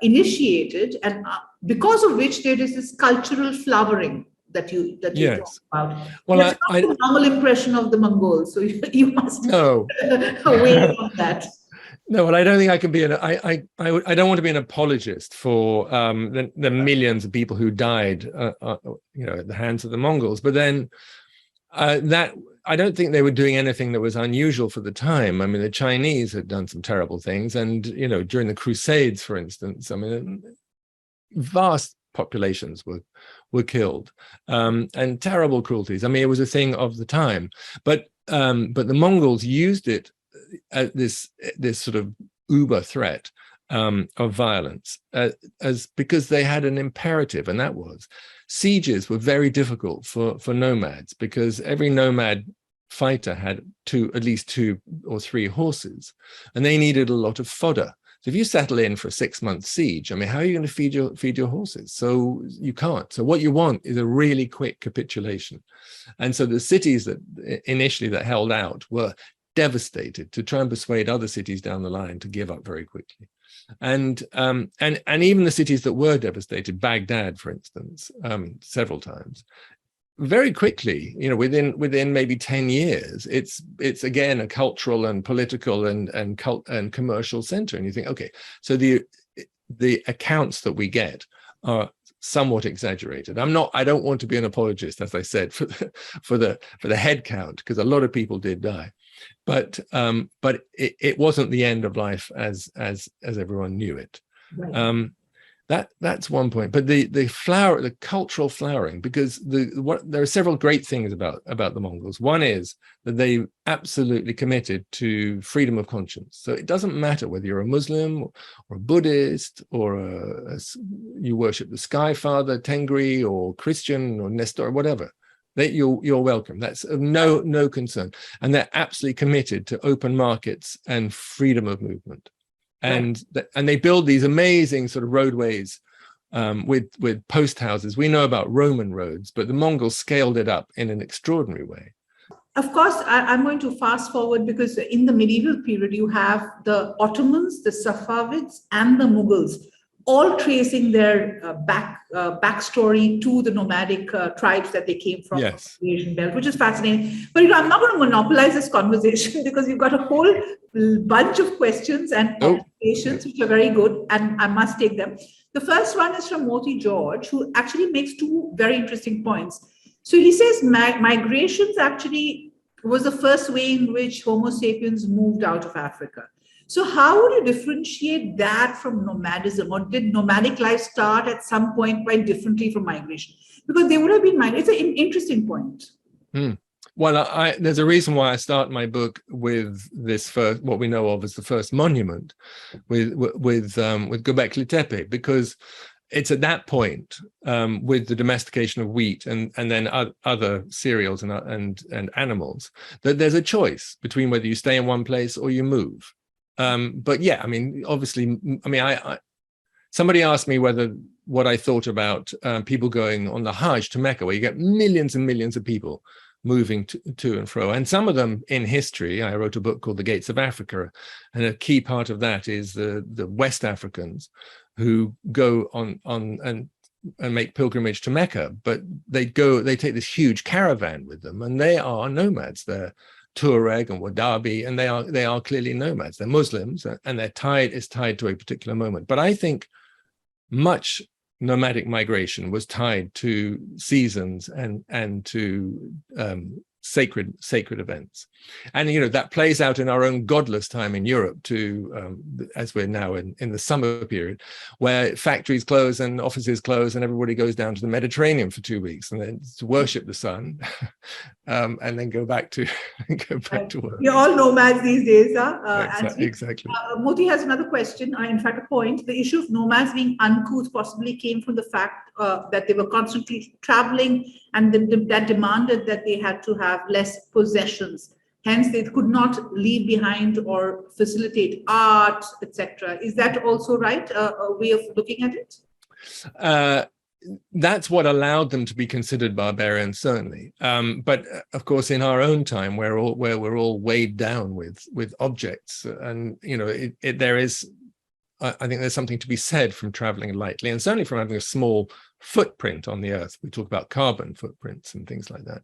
initiated, and because of which there is this cultural flowering that you yes. talk about. Well, that's not the normal impression of the Mongols, so you must no weigh on that. No, well, I don't think I can be I don't want to be an apologist for the millions of people who died, you know, at the hands of the Mongols. But then that I don't think they were doing anything that was unusual for the time. I mean, the Chinese had done some terrible things, and, you know, during the Crusades, for instance, I mean, vast populations were killed, and terrible cruelties. I mean, it was a thing of the time. But the Mongols used it this sort of uber threat of violence as because they had an imperative, and that was sieges were very difficult for nomads, because every nomad fighter had at least 2 or 3 horses, and they needed a lot of fodder. So if you settle in for a 6-month siege, I mean, how are you going to feed your horses? So you can't. So what you want is a really quick capitulation. And so the cities that initially that held out were devastated to try and persuade other cities down the line to give up very quickly. And even the cities that were devastated, Baghdad, for instance, several times, very quickly, you know, within maybe 10 years, it's again a cultural and political and commercial center. And you think, okay, so the accounts that we get are somewhat exaggerated. I don't want to be an apologist, as I said, for the head count, because a lot of people did die. But it wasn't the end of life as everyone knew it. Right. That's one point. But the cultural flowering, because there are several great things about the Mongols. One is that they absolutely committed to freedom of conscience. So it doesn't matter whether you're a Muslim or a Buddhist, or you worship the Sky Father, Tengri, or Christian, or Nestor, or whatever. You're welcome. That's of no concern. And they're absolutely committed to open markets and freedom of movement. And they build these amazing sort of roadways with post houses. We know about Roman roads, but the Mongols scaled it up in an extraordinary way. Of course, I'm going to fast forward, because in the medieval period, you have the Ottomans, the Safavids, and the Mughals, all tracing their backstory to the nomadic tribes that they came from, yes, the Asian belt, which is fascinating. But, you know, I'm not going to monopolize this conversation, because you've got a whole bunch of questions and observations, which are very good, and I must take them. The first one is from Moti George, who actually makes 2 very interesting points. So he says migrations actually was the first way in which Homo sapiens moved out of Africa. So how would you differentiate that from nomadism? Or did nomadic life start at some point quite differently from migration? Because they would have been migrating. It's an interesting point. Hmm. Well, there's a reason why I start my book with this first, what we know of as the first monument, with Göbekli Tepe, because it's at that point, with the domestication of wheat and then other cereals and animals, that there's a choice between whether you stay in one place or you move. But yeah, I mean, obviously, I mean, somebody asked me what I thought about people going on the Hajj to Mecca, where you get millions and millions of people moving to and fro. And some of them in history, I wrote a book called The Gates of Africa, and a key part of that is the West Africans who go on and make pilgrimage to Mecca, but they take this huge caravan with them, and they are nomads. They're Tuareg and Wadabi, and they are clearly nomads. They're Muslims, and it's tied to a particular moment. But I think much nomadic migration was tied to seasons and to sacred events, and that plays out in our own godless time in Europe too, as we're now in the summer period, where factories close and offices close and everybody goes down to the Mediterranean for 2 weeks and then to worship the sun, and then go back to work. We're all nomads these days, Anthony. Exactly. Moti has another question, in fact, a point. The issue of nomads being uncouth possibly came from the fact that they were constantly traveling, and that demanded that they had to have less possessions. Hence, they could not leave behind or facilitate art, etc. Is that also right? A way of looking at it? That's what allowed them to be considered barbarians, certainly. But of course, in our own time, where we're all weighed down with objects, and there is, I think there's something to be said from traveling lightly, and certainly from having a small footprint on the earth. We talk about carbon footprints and things like that,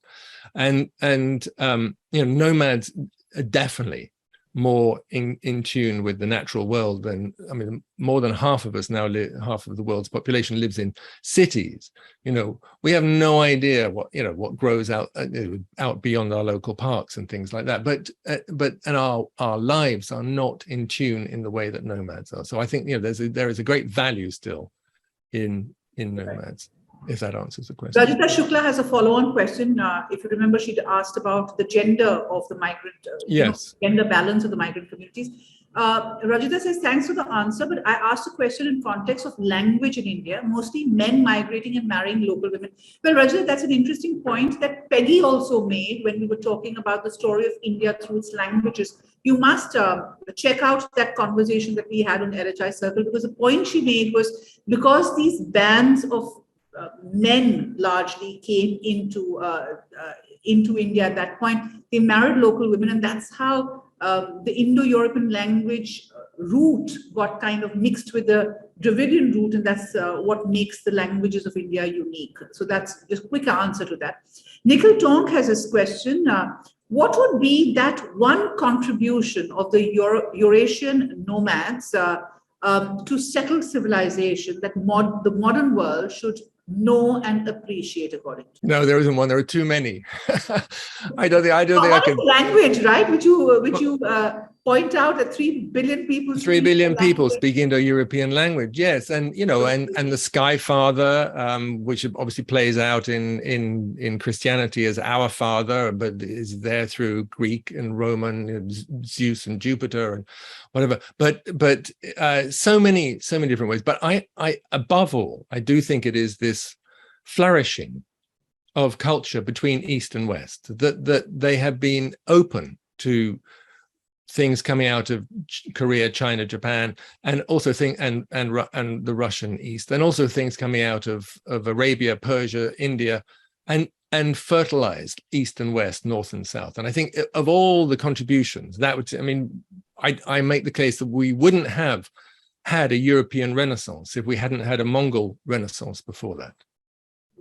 and nomads are definitely more in tune with the natural world than, I mean, more than half of us now half of the world's population lives in cities. We have no idea what grows out beyond our local parks and things like that. But our lives are not in tune in the way that nomads are. So I think there is a great value still in nomads. If that answers the question. Rajita Shukla has a follow-on question. If you remember, she'd asked about the gender of the migrant, yes, gender balance of the migrant communities. Rajita says, thanks for the answer, but I asked a question in context of language in India, mostly men migrating and marrying local women. Well, Rajita, that's an interesting point that Peggy also made when we were talking about the story of India through its languages. You must check out that conversation that we had on LHI Circle, because the point she made was, because these bands of men largely came into India at that point, they married local women, and that's how the Indo-European language root got kind of mixed with the Dravidian root, and that's what makes the languages of India unique. So that's just a quick answer to that. Nikhil Tonk has this question. What would be that one contribution of the Eurasian nomads to settled civilization that the modern world should know and appreciate, according to you? No, there isn't one. There are too many. I don't think I can. Language, right? Which you point out that 3 billion people. 3 billion people speak Indo-European language. Yes, and and the Sky Father, which obviously plays out in Christianity as our Father, but is there through Greek and Roman, Zeus and Jupiter and whatever. But so many different ways. But I above all, I do think it is this flourishing of culture between East and West, that they have been open to things coming out of Korea, China, Japan, and also and the Russian East, and also things coming out of Arabia, Persia, India, and fertilized East and West, North and South. And I think of all the contributions, that would, I mean, I make the case that we wouldn't have had a European Renaissance if we hadn't had a Mongol Renaissance before that.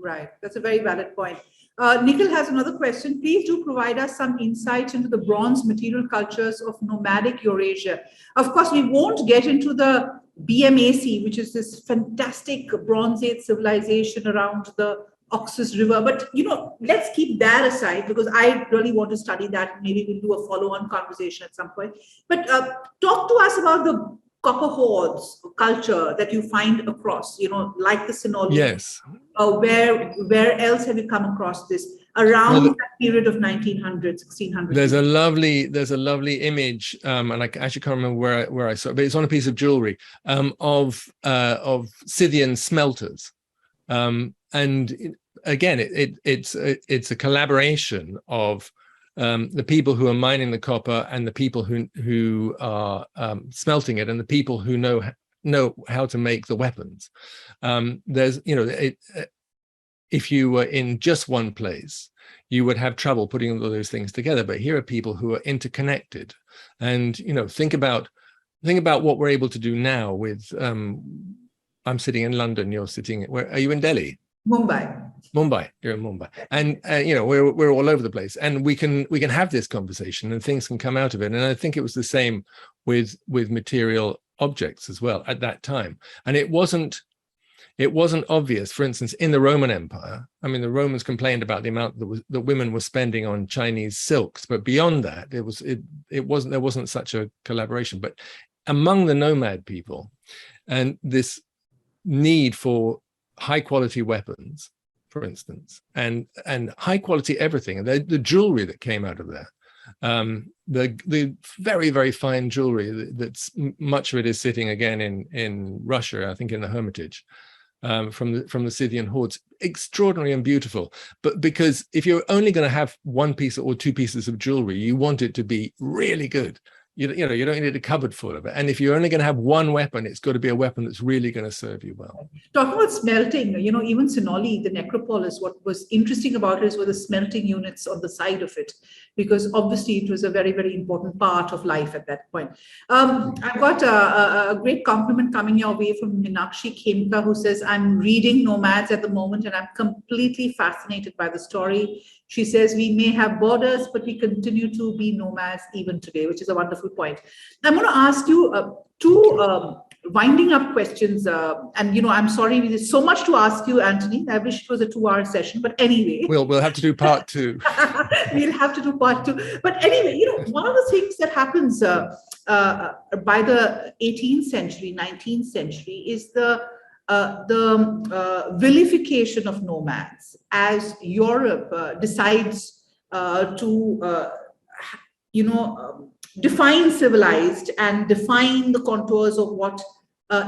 Right, that's a very valid point. Nikhil has another question. Please do provide us some insight into the bronze material cultures of nomadic Eurasia. Of course, we won't get into the BMAC, which is this fantastic Bronze Age civilization around the Oxus River. But, let's keep that aside, because I really want to study that. Maybe we'll do a follow-on conversation at some point. But talk to us about the copper hoards culture that you find across, like the Sinhalese. Yes. Where else have you come across this? around that period of 1900, 1600. There's a lovely image, and I actually can't remember where I saw it, but it's on a piece of jewelry of Scythian smelters, and again, it's a collaboration of the people who are mining the copper and the people who are smelting it and the people who know how to make the weapons. There's, if you were in just one place, you would have trouble putting all those things together. But here are people who are interconnected, and think about what we're able to do now with. I'm sitting in London. You're sitting. Where are you in Delhi? Mumbai. You're in Mumbai, and we're all over the place, and we can have this conversation, and things can come out of it. And I think it was the same with material objects as well at that time, and it wasn't obvious. For instance, in the Roman Empire, I mean, the Romans complained about the amount that women were spending on Chinese silks, but beyond that, there wasn't such a collaboration. But among the nomad people, and this need for high quality weapons, for instance, and high quality everything, and the jewelry that came out of there, the very, very fine jewelry that's much of it is sitting again in Russia, I think in the Hermitage, from the Scythian hordes, extraordinary and beautiful. But because if you're only going to have one piece or two pieces of jewelry, you want it to be really good. You don't need a cupboard full of it. And if you're only going to have one weapon, it's got to be a weapon that's really going to serve you well. Talking about smelting, even Sinoli, the necropolis, what was interesting about it were the smelting units on the side of it, because obviously it was a very, very important part of life at that point. I've got a great compliment coming your way from Minakshi Khemka, who says, I'm reading Nomads at the moment and I'm completely fascinated by the story. She says, we may have borders, but we continue to be nomads even today, which is a wonderful point. I'm going to ask you two winding up questions. And, I'm sorry, there's so much to ask you, Anthony. I wish it was a 2-hour session, but anyway. We'll have to do part 2. We'll have to do part 2. But anyway, one of the things that happens by the 18th century, 19th century is the vilification of nomads as Europe decides to, define civilized and define the contours of what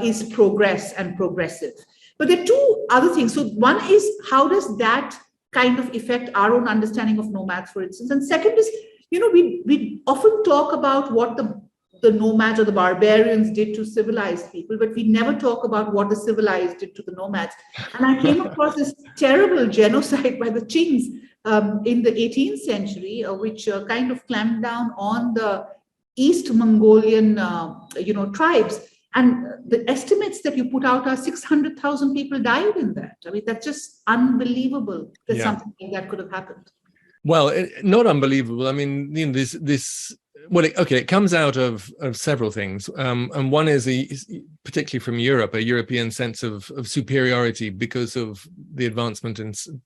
is progress and progressive. But there are two other things. So one is, how does that kind of affect our own understanding of nomads, for instance? And second is, we often talk about what the nomads or the barbarians did to civilized people, but we never talk about what the civilized did to the nomads. And I came across this terrible genocide by the Qings in the 18th century, which kind of clamped down on the East Mongolian, tribes. And the estimates that you put out are 600,000 people died in that. I mean, that's just unbelievable that something like that could have happened. Well, not unbelievable. I mean, it comes out of several things. And one is, particularly from Europe, a European sense of superiority because of the advancement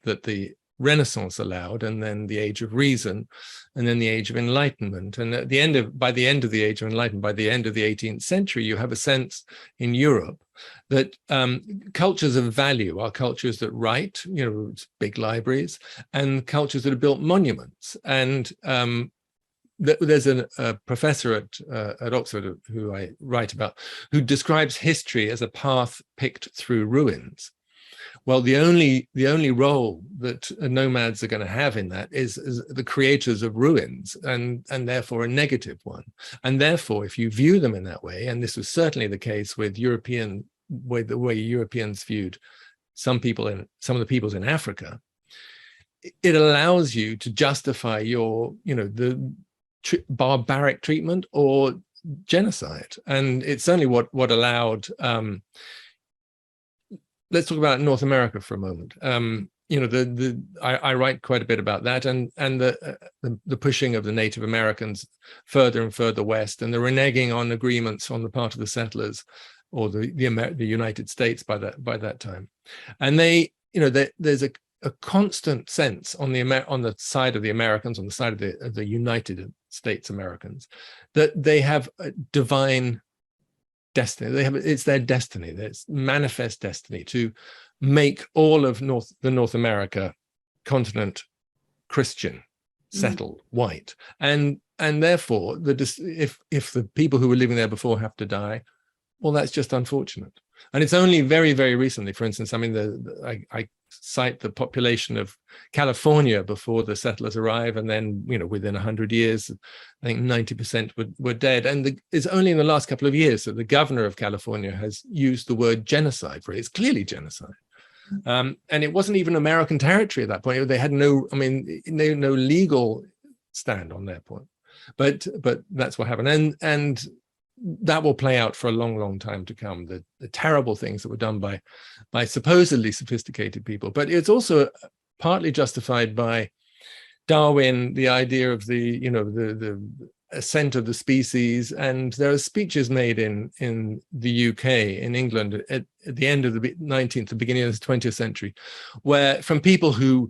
that the Renaissance allowed, and then the Age of Reason, and then the Age of Enlightenment. And by the end of the Age of Enlightenment, by the end of the 18th century, you have a sense in Europe that cultures of value are cultures that write, big libraries, and cultures that have built monuments. And there's a professor at Oxford who I write about, who describes history as a path picked through ruins. Well, the only role that nomads are going to have in that is the creators of ruins, and therefore a negative one. And therefore, if you view them in that way, and this was certainly the case with the way Europeans viewed some of the peoples in Africa, it allows you to justify the barbaric treatment or genocide. And it's certainly what allowed. Let's talk about North America for a moment. I write quite a bit about that, and the pushing of the Native Americans further and further west, and the reneging on agreements on the part of the settlers or the United States by that time. And there's a constant sense on the side of the Americans, on the side of the United States Americans, that they have a divine destiny. It's their destiny, their manifest destiny, to make all of North America continent Christian, settled, white, and therefore if the people who were living there before have to die, well, that's just unfortunate. And it's only very, very recently, for instance, I mean, I cite the population of California before the settlers arrive, and then, you know, within 100 years, I think 90% were dead. And it's only in the last couple of years that the governor of California has used the word genocide for it. It's clearly genocide. And it wasn't even American territory at that point. They had no legal stand on their point. But that's what happened. And that will play out for a long, long time to come, the terrible things that were done by supposedly sophisticated people. But it's also partly justified by Darwin, the idea of the ascent of the species. And there are speeches made in the UK, in England, at the end of the 19th, the beginning of the 20th century, where from people who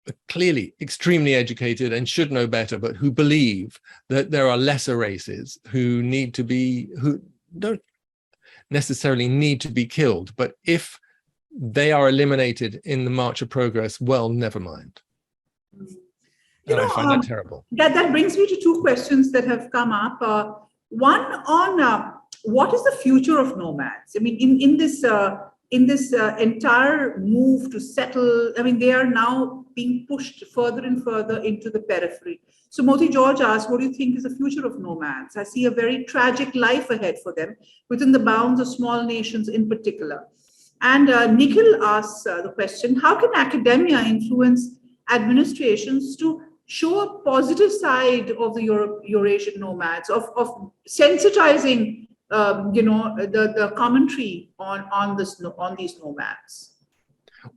are clearly extremely educated and should know better, but who believe that there are lesser races who don't necessarily need to be killed, but if they are eliminated in the march of progress, well, never mind. And I find that terrible. That brings me to two questions that have come up. One on what is the future of nomads? I mean, in this entire move to settle, I mean, they are now being pushed further and further into the periphery. So Moti George asked, what do you think is the future of nomads? I see a very tragic life ahead for them within the bounds of small nations in particular. And Nikhil asks the question, how can academia influence administrations to show a positive side of the Eurasian nomads, of sensitizing the commentary on these nomads?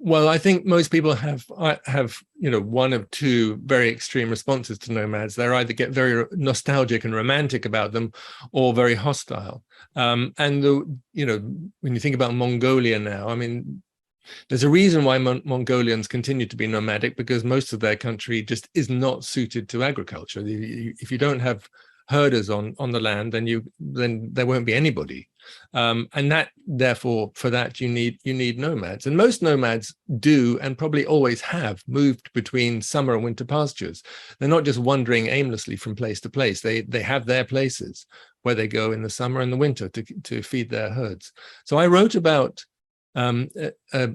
Well, I think most people have one of two very extreme responses to nomads. They either get very nostalgic and romantic about them, or very hostile. And when you think about Mongolia now, I mean, there's a reason why Mongolians continue to be nomadic, because most of their country just is not suited to agriculture. If you don't have herders on the land, then there won't be anybody. And that, therefore, for that you need nomads. And most nomads do, and probably always have, moved between summer and winter pastures. They're not just wandering aimlessly from place to place. They have their places where they go in the summer and the winter to feed their herds. So I wrote about a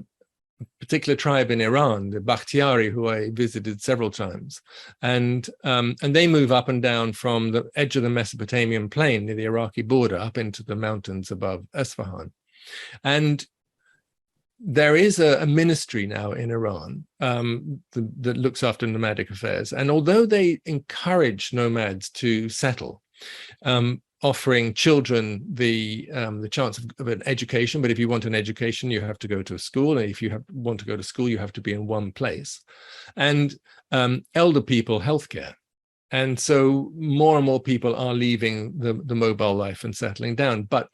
particular tribe in Iran, the Bakhtiari, who I visited several times, and they move up and down from the edge of the Mesopotamian plain near the Iraqi border up into the mountains above Isfahan. And there is a ministry now in Iran that looks after nomadic affairs, and although they encourage nomads to settle, offering children the chance of an education. But if you want an education, you have to go to a school. And if you want to go to school, you have to be in one place. And elder people, healthcare. And so more and more people are leaving the mobile life and settling down. But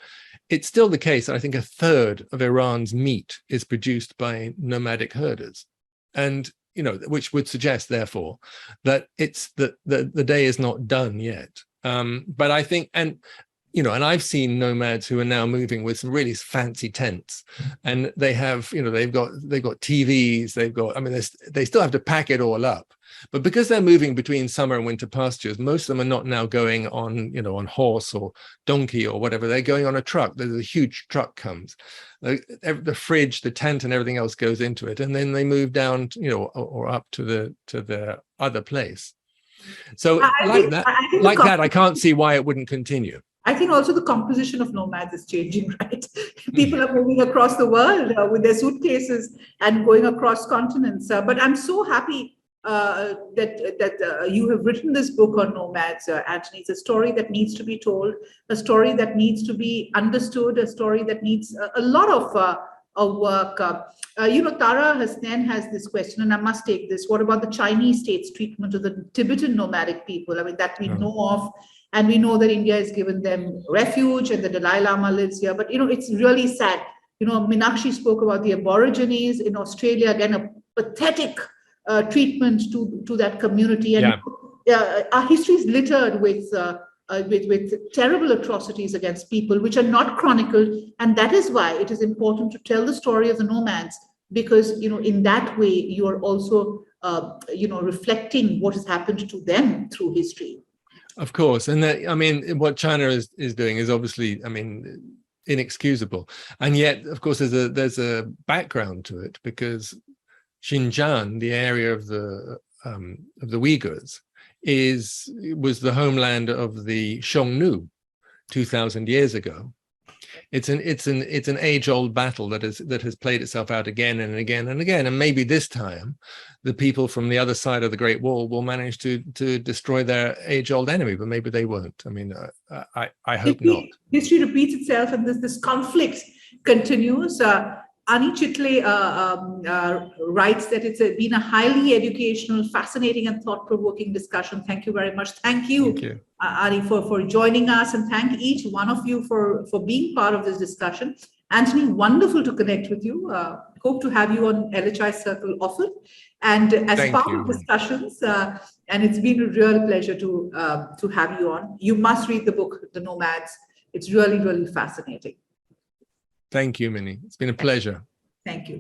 it's still the case that I think a third of Iran's meat is produced by nomadic herders. And which would suggest, therefore, that the day is not done yet. But I think, and I've seen nomads who are now moving with some really fancy tents, and they have, they've got TVs, they still have to pack it all up. But because they're moving between summer and winter pastures, most of them are not now going on horse or donkey or whatever. They're going on a truck. There's a huge truck comes, the fridge, the tent, and everything else goes into it, and then they move down, or up to the other place. So I can't see why it wouldn't continue. I think also the composition of nomads is changing, right? People are moving across the world with their suitcases and going across continents. But I'm so happy that you have written this book on nomads, Anthony. It's a story that needs to be told, a story that needs to be understood, a story that needs a lot of work. Tara Hasnain has this question, and I must take this. What about the Chinese state's treatment of the Tibetan nomadic people? I mean, that we know of, and we know that India has given them refuge, and the Dalai Lama lives here. But it's really sad. Meenakshi spoke about the Aborigines in Australia. Again, a pathetic treatment to that community, and our history is littered with terrible atrocities against people, which are not chronicled. And that is why it is important to tell the story of the nomads, because in that way you are also reflecting what has happened to them through history. Of course. And that, I mean, what China is doing is obviously, I mean, inexcusable. And yet, of course, there's a background to it, because Xinjiang, the area of the Uyghurs, was the homeland of the Xiongnu 2,000 years ago. It's an age-old battle that has played itself out again and again and again. And maybe this time, the people from the other side of the Great Wall will manage to destroy their age-old enemy, but maybe they won't. I mean, I hope not. History repeats itself, and this conflict continues. Ani Chitle writes that it's been a highly educational, fascinating, and thought-provoking discussion. Thank you very much. Thank you. Ani, for joining us, and thank each one of you for being part of this discussion. Anthony, wonderful to connect with you. Hope to have you on LHI Circle often, and as part of discussions. And it's been a real pleasure to have you on. You must read the book, The Nomads. It's really, really fascinating. Thank you, Minnie. It's been a pleasure. Thank you.